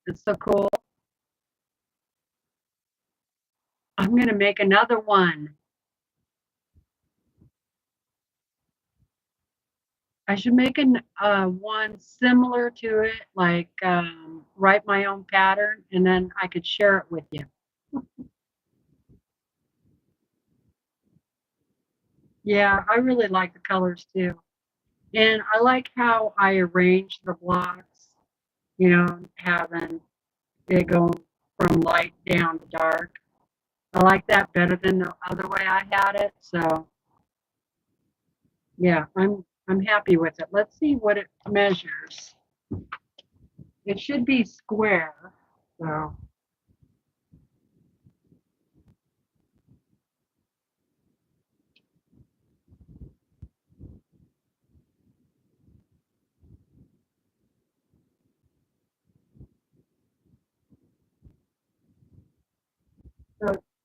It's so cool. I'm going to make another one. I should make one similar to it, like write my own pattern, and then I could share it with you. Yeah, I really like the colors too. And I like how I arrange the blocks, having it go from light down to dark. I like that better than the other way I had it. So yeah, I'm happy with it. Let's see what it measures. It should be square. So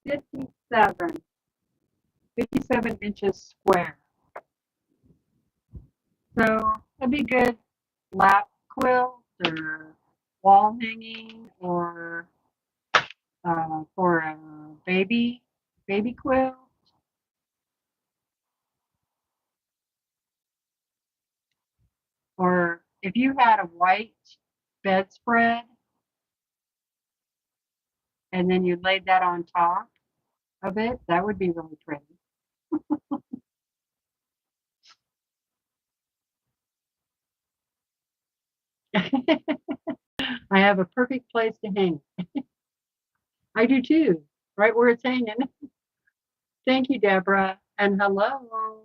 57, 57 inches square. So that'd be good lap quilt or wall hanging or for a baby quilt. Or if you had a white bedspread and then you laid that on top of it, that would be really pretty. I have a perfect place to hang. I do too, right where it's hanging. Thank you, Deborah. And hello.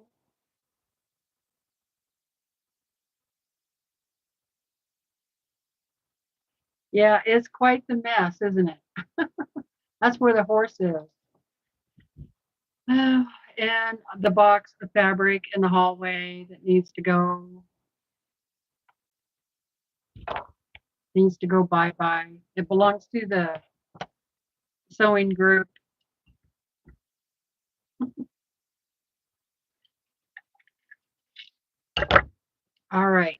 Yeah, it's quite the mess, isn't it? That's where the horse is. And the box of fabric in the hallway that needs to go bye-bye. It belongs to the sewing group. All right.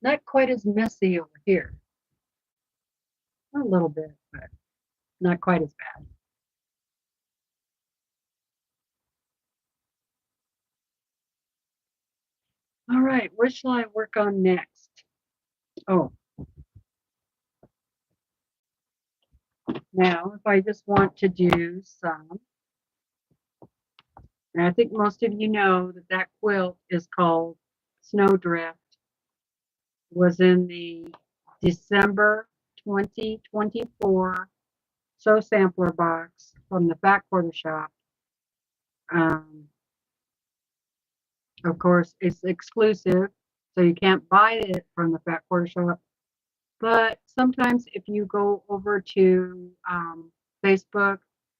Not quite as messy over here. A little bit, but not quite as bad. All right, what shall I work on next? Oh, now if I just want to do some, and I think most of you know that that quilt is called Snowdrift, was in the December 2024 Sew Sampler box from the Fat Quarter Shop. Um, of course, it's exclusive, so you can't buy it from the Fat Quarter Shop. But sometimes if you go over to Facebook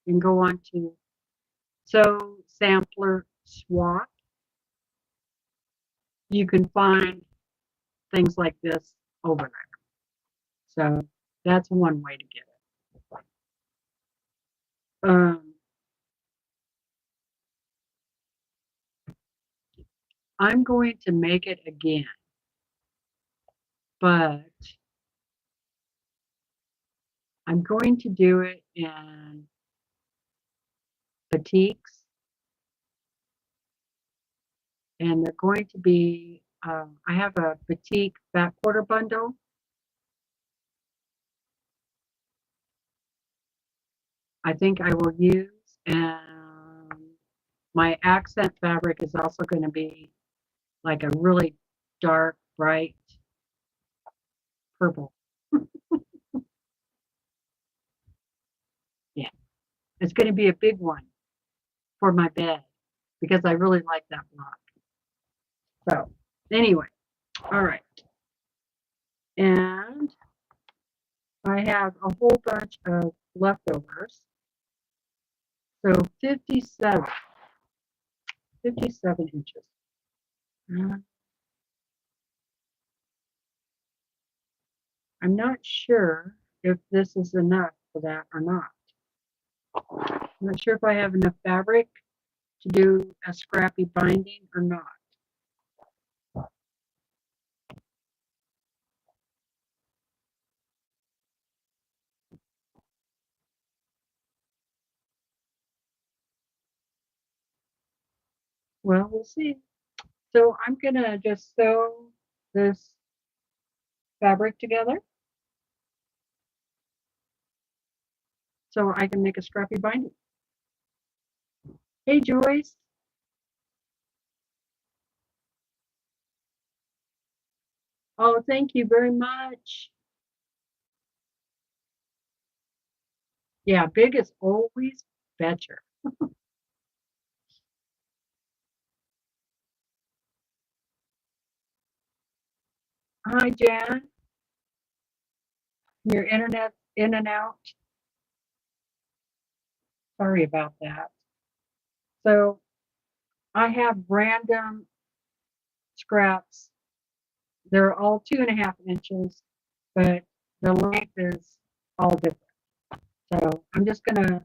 and go on to Sew Sampler Swap, you can find things like this over there. So that's one way to get it. I'm going to make it again, but I'm going to do it in batiks, and they're going to be, I have a batik back quarter bundle. I think I will use, and my accent fabric is also going to be like a really dark, bright purple. Yeah, it's going to be a big one for my bed because I really like that block. So anyway, all right. And I have a whole bunch of leftovers. So 57 inches. I'm not sure if this is enough for that or not. I'm not sure if I have enough fabric to do a scrappy binding or not. Well, we'll see. So I'm going to just sew this fabric together so I can make a scrappy binding. Hey, Joyce. Oh, thank you very much. Yeah, big is always better. Hi, Jan. Your internet in and out. Sorry about that. So I have random scraps. They're all 2.5 inches, but the length is all different. So I'm just gonna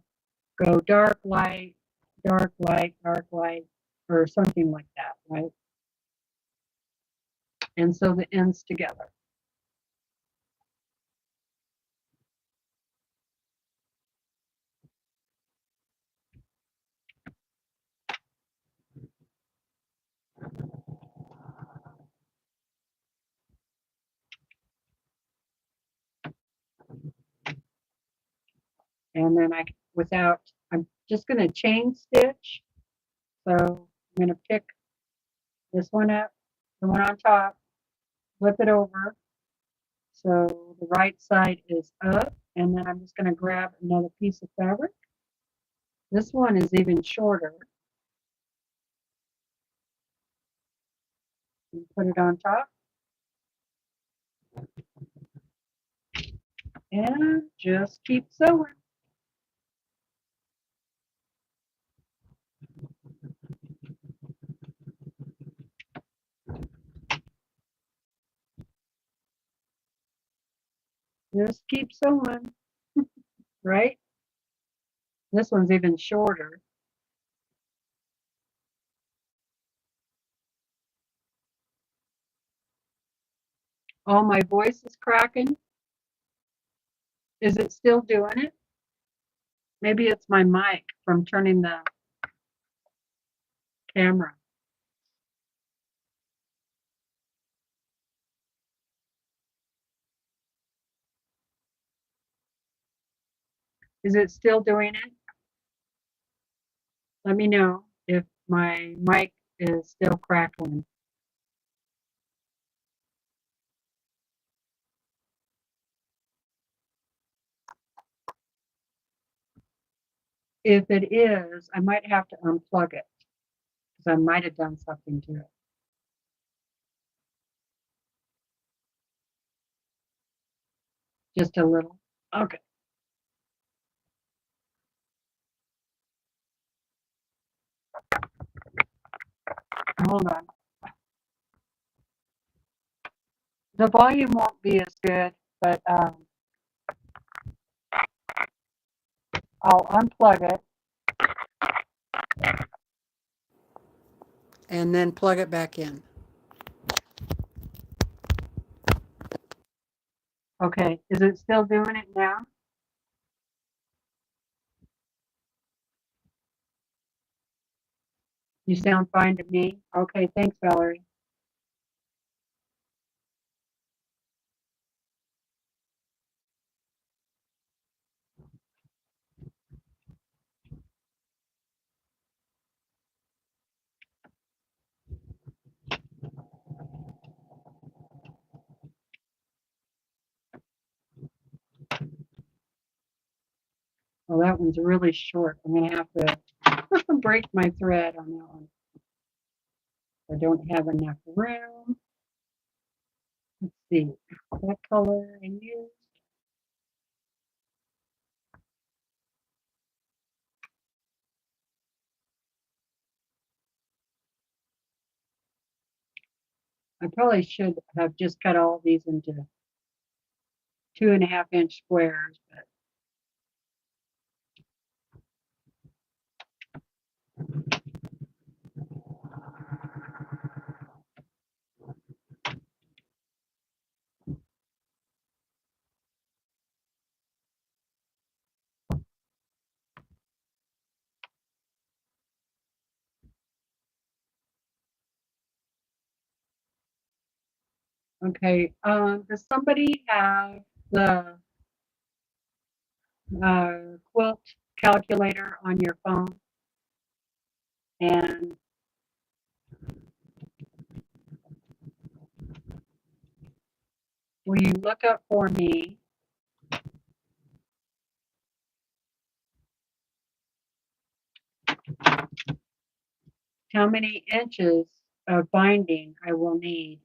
go dark, light, dark, light, dark, light, or something like that, right? And so the ends together. And then I'm just gonna chain stitch. So I'm gonna pick this one up, the one on top, flip it over. So the right side is up, and then I'm just going to grab another piece of fabric. This one is even shorter. And put it on top. And just keep sewing. Just keep sewing, right? This one's even shorter. Oh, my voice is cracking. Is it still doing it? Maybe it's my mic from turning the camera. Is it still doing it? Let me know if my mic is still crackling. If it is, I might have to unplug it because I might have done something to it. Just a little. Okay. Hold on. The volume won't be as good, but I'll unplug it and then plug it back in. Okay, is it still doing it now? You sound fine to me. Okay, thanks, Valerie. Well, that one's really short. I'm going to have to break my thread on that one. I don't have enough room. Let's see what color I use. I probably should have just cut all these into 2.5-inch squares, but okay. Does somebody have the quilt calculator on your phone? And will you look up for me how many inches of binding I will need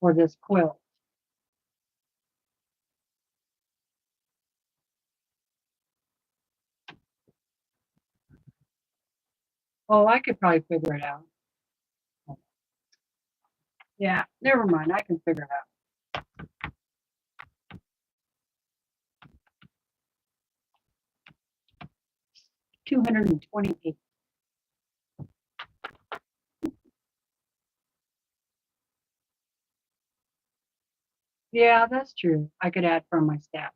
for this quilt? Oh, I could probably figure it out. Yeah, never mind. I can figure it out. 228. Yeah, that's true. I could add from my stash.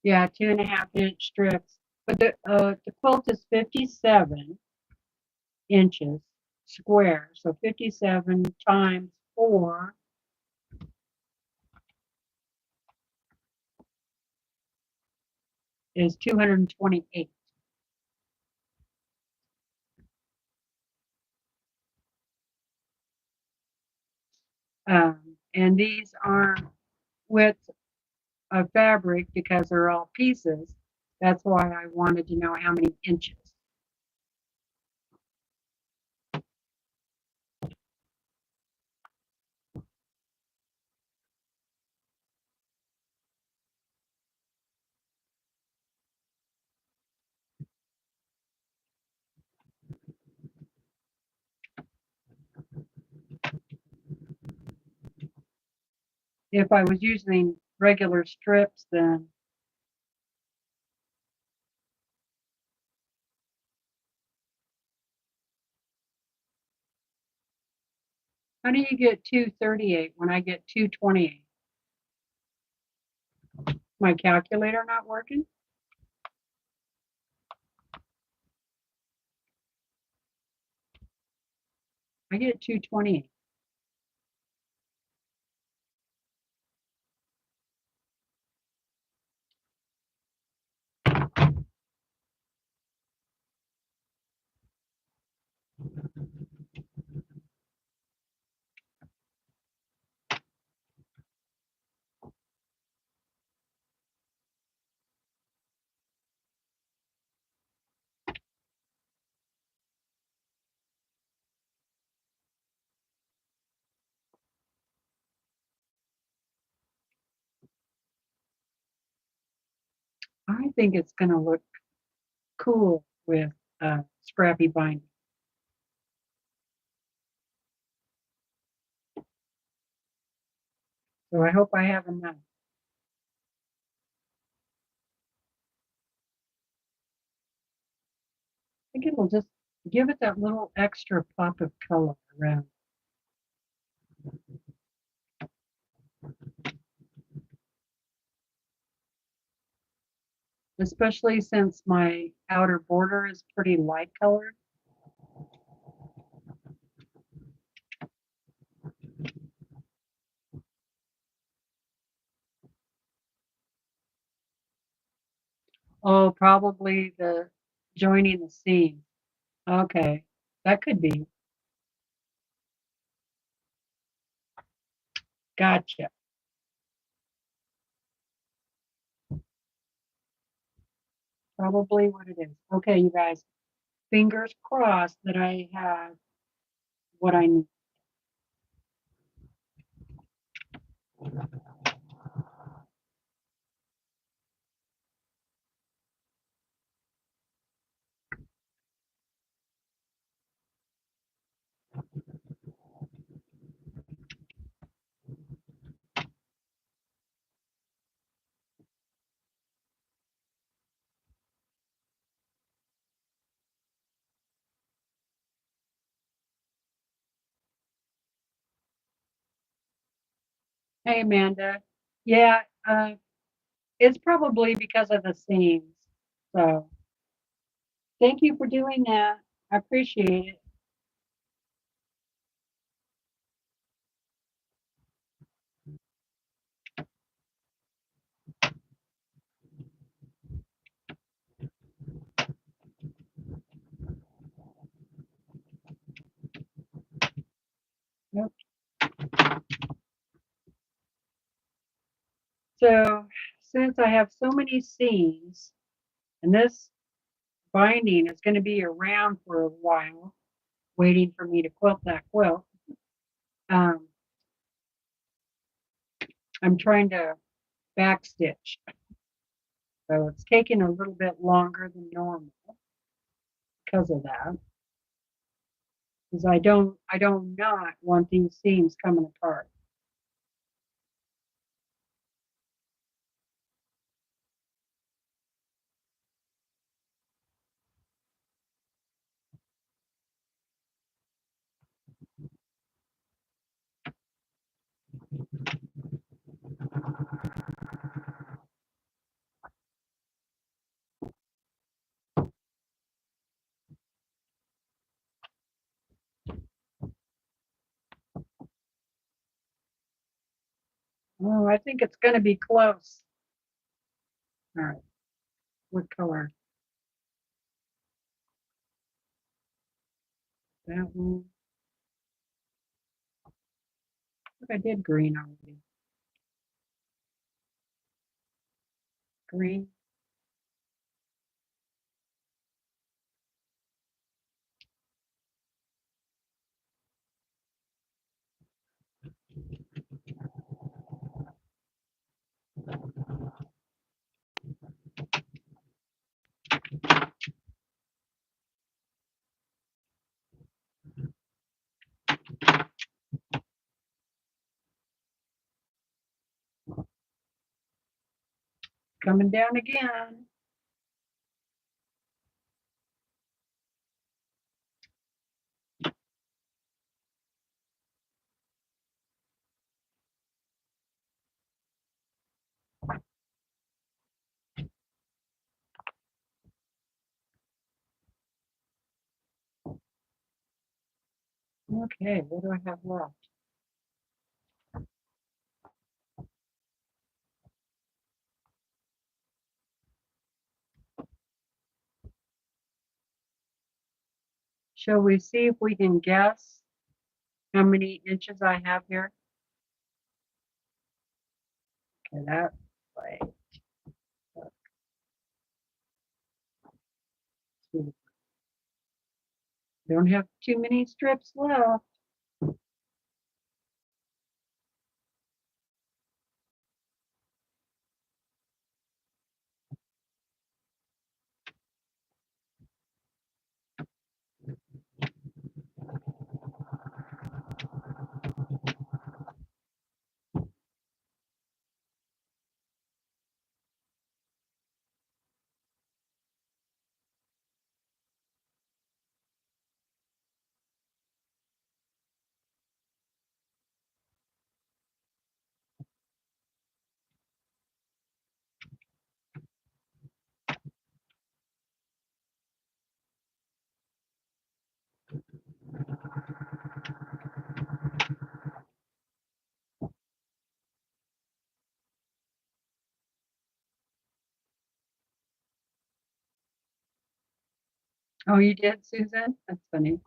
Yeah, 2.5-inch strips. But the quilt is 57 inches square. So 57 times 4 is 228. And these are width of fabric because they're all pieces. That's why I wanted to know how many inches. If I was using regular strips, then how do you get 238 when I get 228? My calculator not working? I get 228. I think it's going to look cool with Scrappy binding. So I hope I have enough. I think it'll just give it that little extra pop of color around. Especially since my outer border is pretty light colored. Oh, probably the joining the seam. Okay, that could be. Gotcha. Probably what it is. Okay, you guys, fingers crossed that I have what I need. Hey, Amanda. Yeah, it's probably because of the seams. So thank you for doing that. I appreciate it. Yep. So since I have so many seams, and this binding is going to be around for a while, waiting for me to quilt that quilt, um, I'm trying to backstitch. So it's taking a little bit longer than normal because of that. Because I don't not want these seams coming apart. Oh, I think it's going to be close. All right. What color? That one. I did green already. Green. Coming down again. Okay, what do I have left? Shall we see if we can guess how many inches I have here? Okay, that way. Don't have too many strips left. Oh, you did, Susan? That's funny.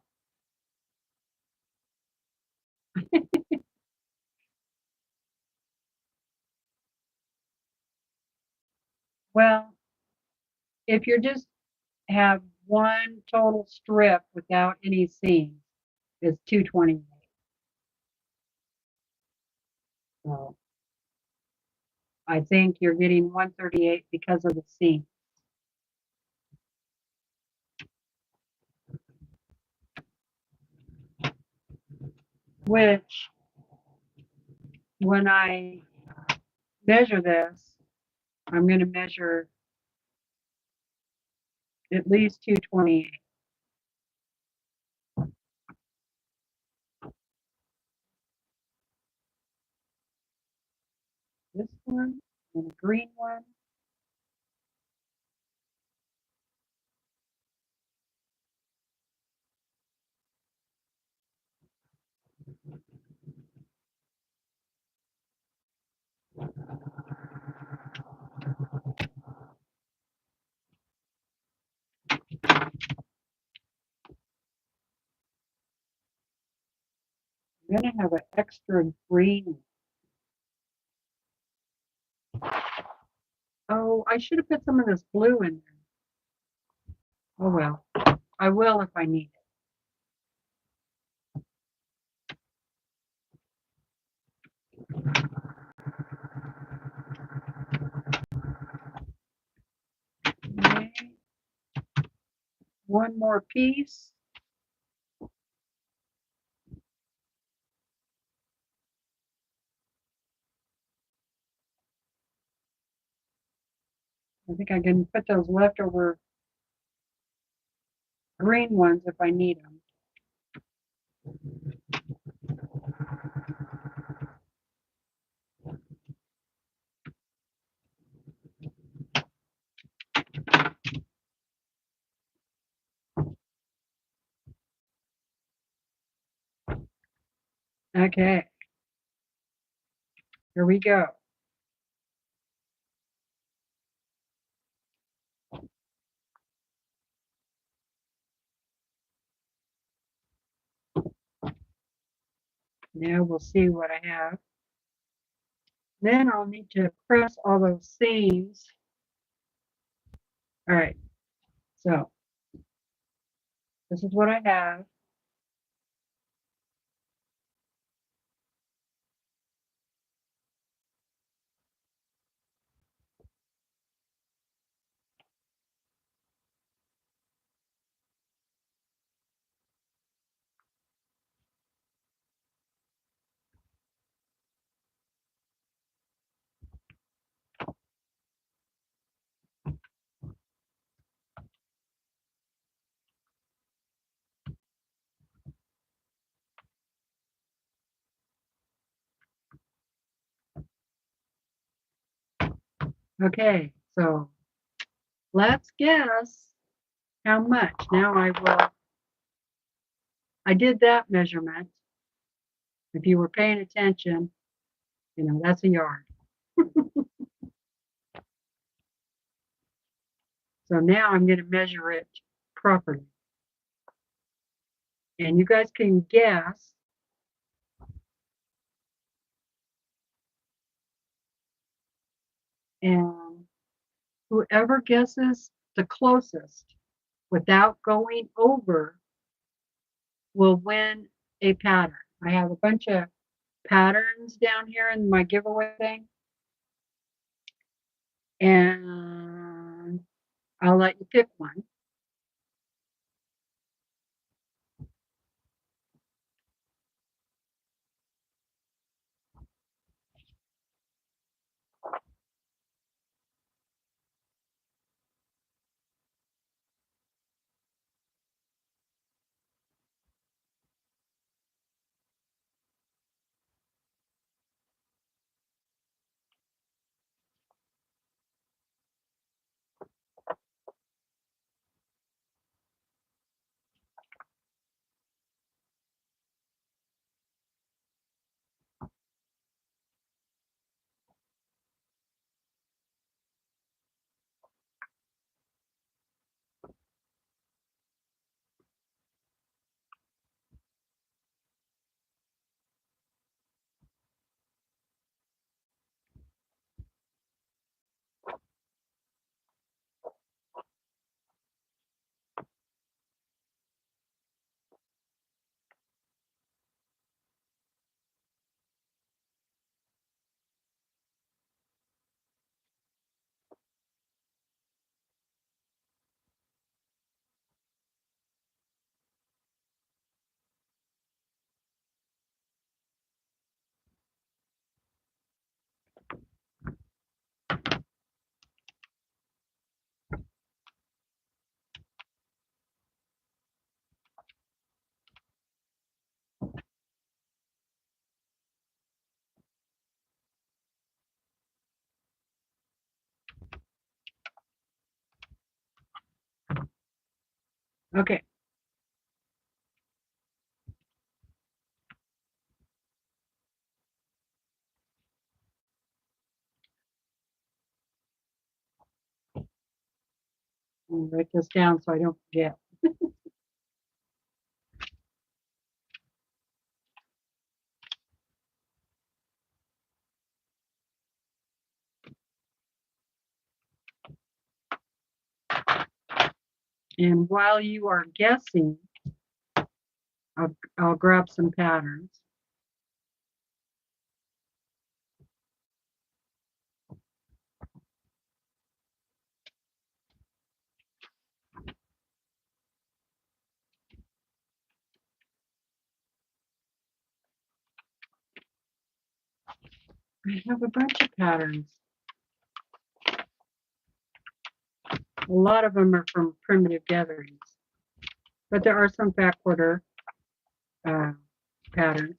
Well, if you just have one total strip without any seams, it's 228. So I think you're getting 138 because of the seam. Which, when I measure this, I'm going to measure at least 228. This one and a green one. I'm going to have an extra green. Oh, I should have put some of this blue in there. Oh well, I will if I need it. Okay. One more piece. I think I can put those leftover green ones if I need them. Okay. Here we go. Now we'll see what I have. Then I'll need to press all those seams. All right, so this is what I have. Okay, so let's guess how much. Now I did that measurement. If you were paying attention, you know, that's a yard. So now I'm going to measure it properly. And you guys can guess. And whoever guesses the closest without going over will win a pattern. I have a bunch of patterns down here in my giveaway thing. And I'll let you pick one. Okay. I'll write this down so I don't forget. And while you are guessing, I'll grab some patterns. I have a bunch of patterns. A lot of them are from primitive gatherings, but there are some backorder patterns.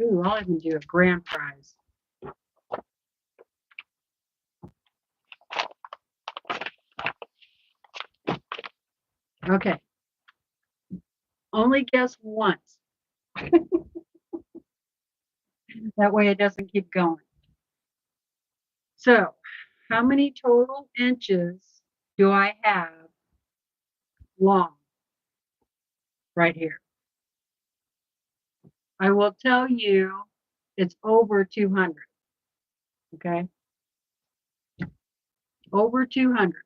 Ooh, I'll even do a grand prize. Okay. Only guess once. That way it doesn't keep going. So, how many total inches do I have long right here? I will tell you it's over 200. Okay. Over 200.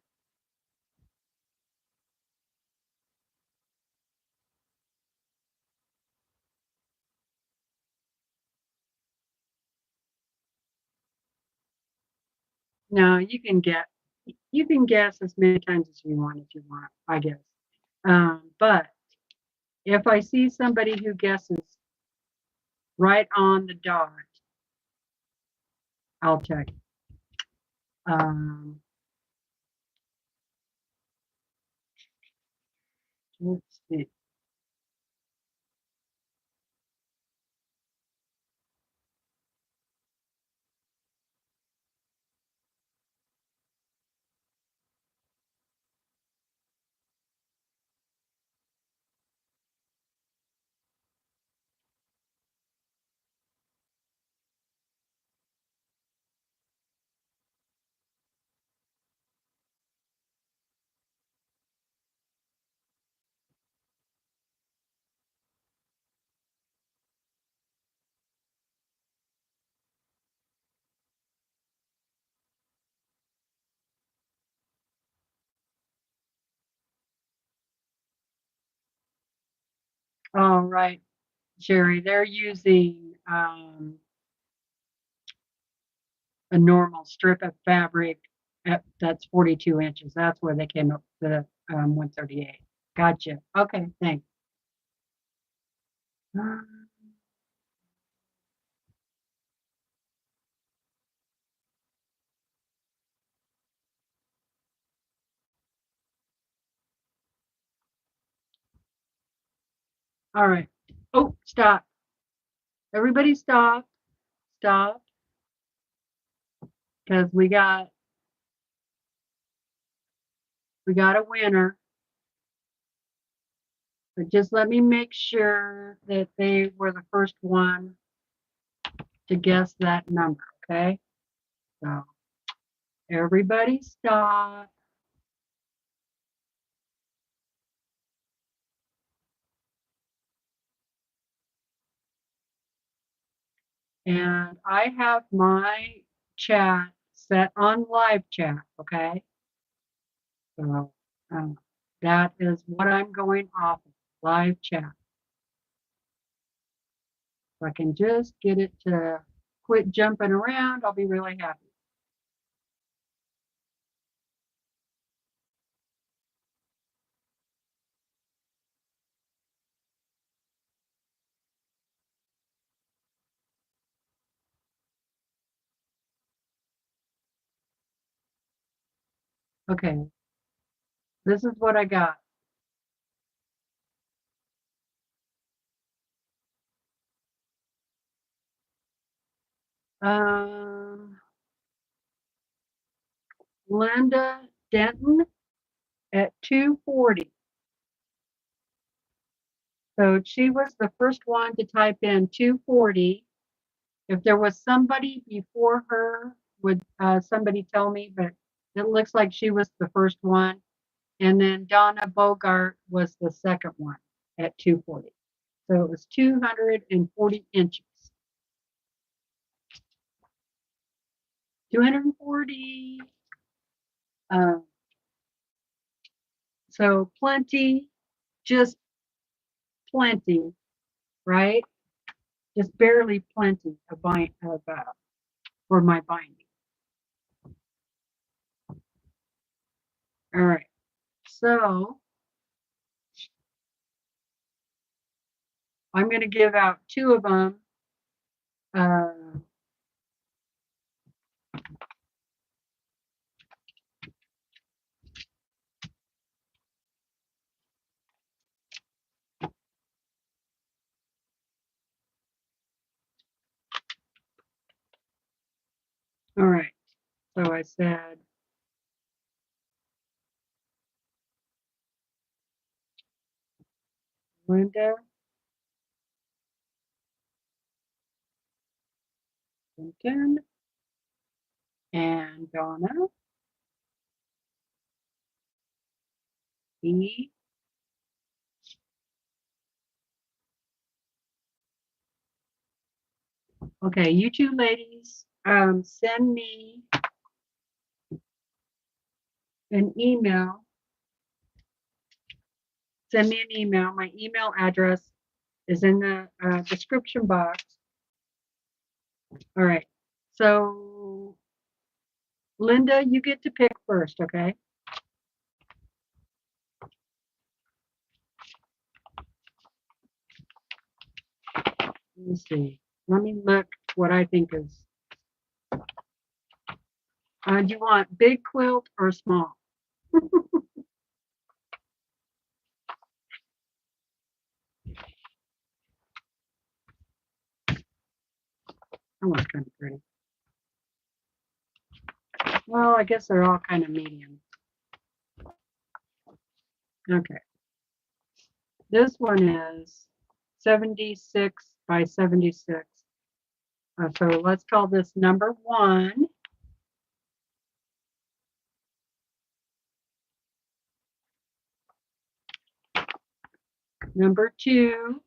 No, you can guess as many times as you want if you want, I guess. But if I see somebody who guesses right on the dot, I'll check. Let's see. All right, Sherry, they're using a normal strip of fabric that's 42 inches. That's where they came up with the 138. Gotcha. Okay, thanks. All right. Oh, stop. Everybody stop. Stop. Because we got a winner. But just let me make sure that they were the first one to guess that number, okay? So everybody stop. And I have my chat set on live chat, okay? So that is what I'm going off of, live chat. If I can just get it to quit jumping around, I'll be really happy. Okay, this is what I got. Um, Linda Denton at 240. So she was the first one to type in 240. If there was somebody before her, would somebody tell me? But it looks like she was the first one. And then Donna Bogart was the second one at 240. So it was 240 inches. 240. Uh, so plenty, just plenty, right? Just barely plenty of for my binding. All right. So I'm going to give out two of them. All right. So I said Linda. Quilting. And Donna. E. Okay, you two ladies, send me an email. Send me an email. My email address is in the description box. All right. So, Linda, you get to pick first, okay? Let me see. Let me look what I think is. Do you want big quilt or small? That one's kind of pretty. Well, I guess they're all kind of medium. Okay. This one is 76 by 76. So let's call this number 1. Number 2.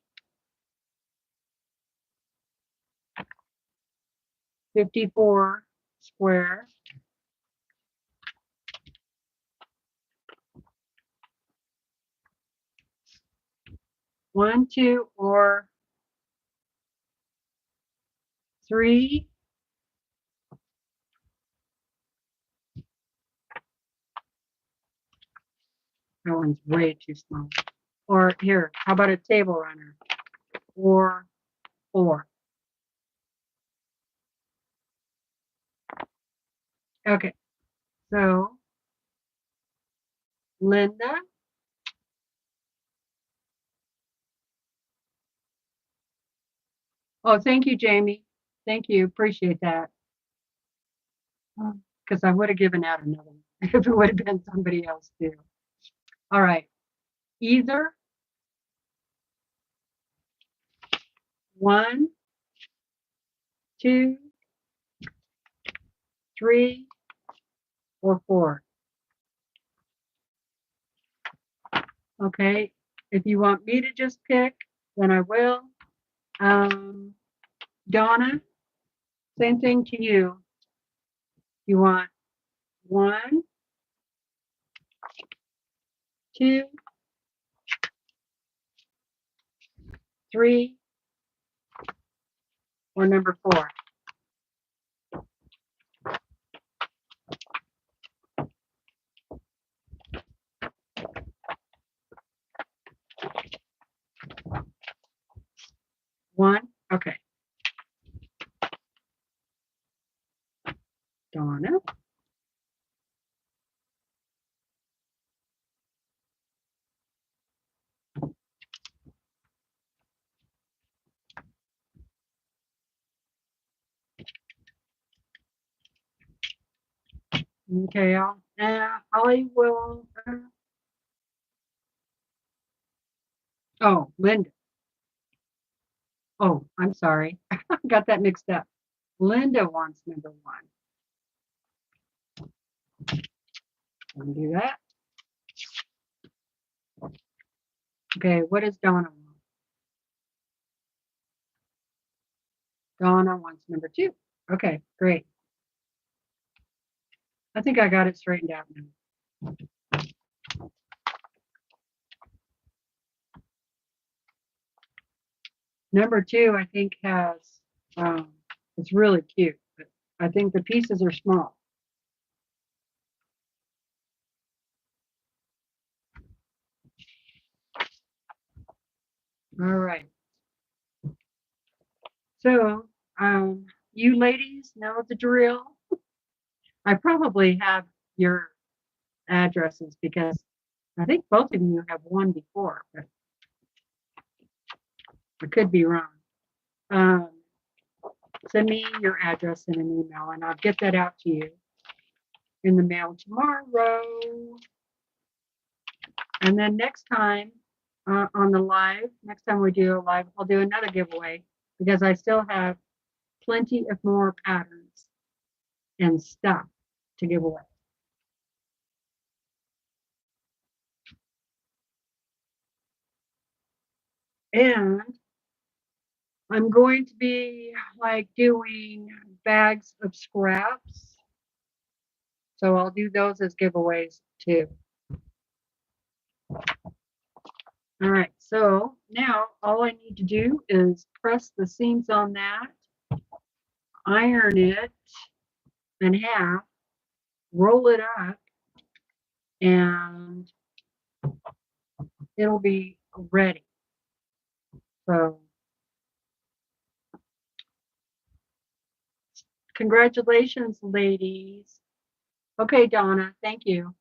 54 square. One, 2, or 3. That one's way too small. Or here, how about a table runner? Or 4. Okay, so Linda. Oh, thank you, Jamie. Thank you. Appreciate that. Because I would have given out another one if it would have been somebody else too. All right. Either 1, 2, 3, or 4. Okay. If you want me to just pick, then I will. Donna, same thing to you. You want 1, 2, 3, or number 4. One. Okay. Donna. Okay, I will. Oh, Linda. Oh, I'm sorry. I got that mixed up. Linda wants number 1. Undo that. Okay, what does Donna want? Donna wants number 2. Okay, great. I think I got it straightened out now. Number 2, I think has, it's really cute, but I think the pieces are small. All right. So, you ladies know the drill. I probably have your addresses because I think both of you have won before, but I could be wrong. Send me your address in an email and I'll get that out to you in the mail tomorrow. And then next time, on the live. Next time we do a live, I'll do another giveaway because I still have plenty of more patterns and stuff to give away. And I'm going to be like doing bags of scraps. So I'll do those as giveaways too. All right, so now all I need to do is press the seams on that, iron it in half, roll it up, and it'll be ready. So congratulations, ladies. Okay, Donna, thank you.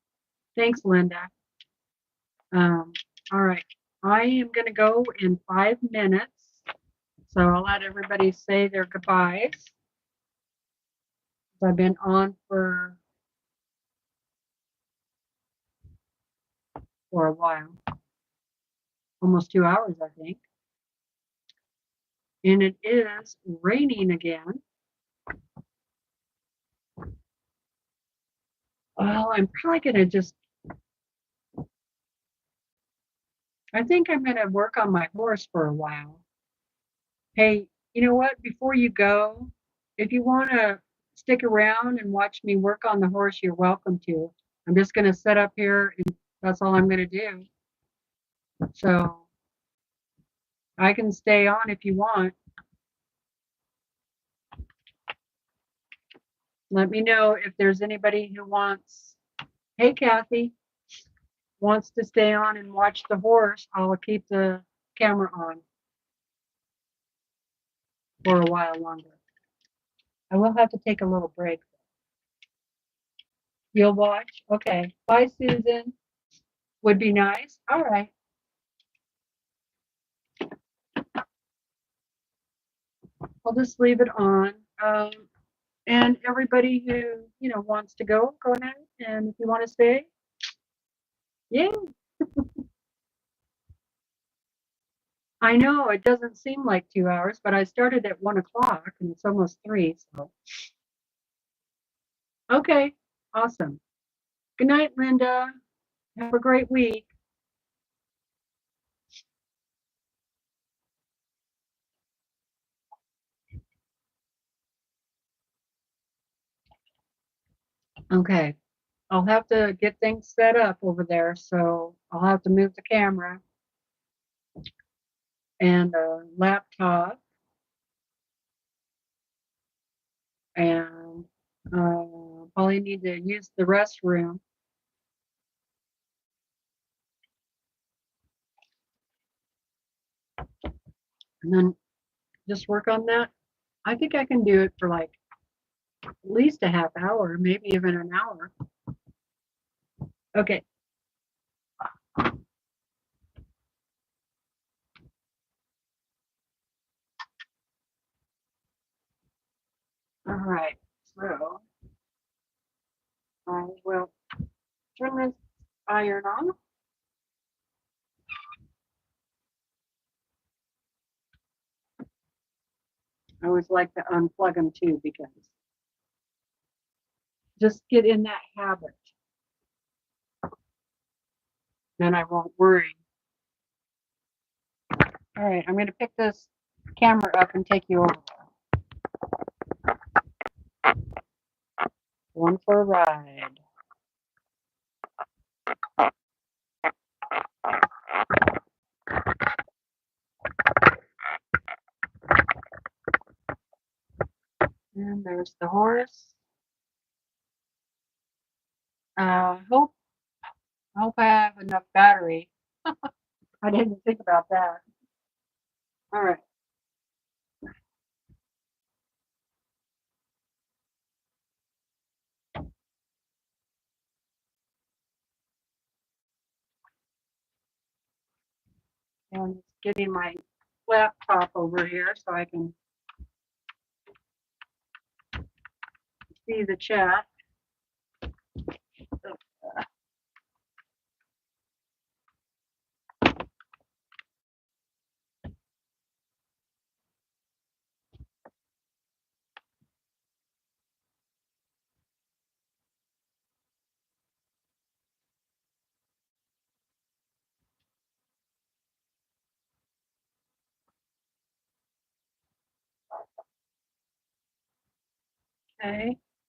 Thanks, Linda. All right, I am going to go in 5 minutes. So I'll let everybody say their goodbyes. I've been on for a while, almost 2 hours, I think. And it is raining again. Well, I'm probably going to just, I think I'm going to work on my horse for a while. Hey, you know what? Before you go, if you want to stick around and watch me work on the horse, you're welcome to. I'm just going to set up here and that's all I'm going to do. So I can stay on if you want. Let me know if there's anybody who wants, hey, Kathy, wants to stay on and watch the horse. I'll keep the camera on for a while longer. I will have to take a little break. You'll watch? Okay. Bye, Susan. Would be nice. All right. I'll just leave it on. And everybody who, wants to go ahead. And if you want to stay, yeah. I know it doesn't seem like 2 hours, but I started at 1 o'clock and it's almost 3. So, okay. Awesome. Good night, Linda. Have a great week. Okay. I'll have to get things set up over there, so I'll have to move the camera and a laptop and probably need to use the restroom. And then just work on that. I think I can do it for like at least a half hour, maybe even an hour. Okay. All right. So I will turn this iron on. I always like to unplug them too because just get in that habit. Then I won't worry. All right, I'm going to pick this camera up and take you over there. One for a ride. And there's the horse. Hope I have enough battery. I didn't think about that. All right. And just getting my laptop over here so I can see the chat. Okay.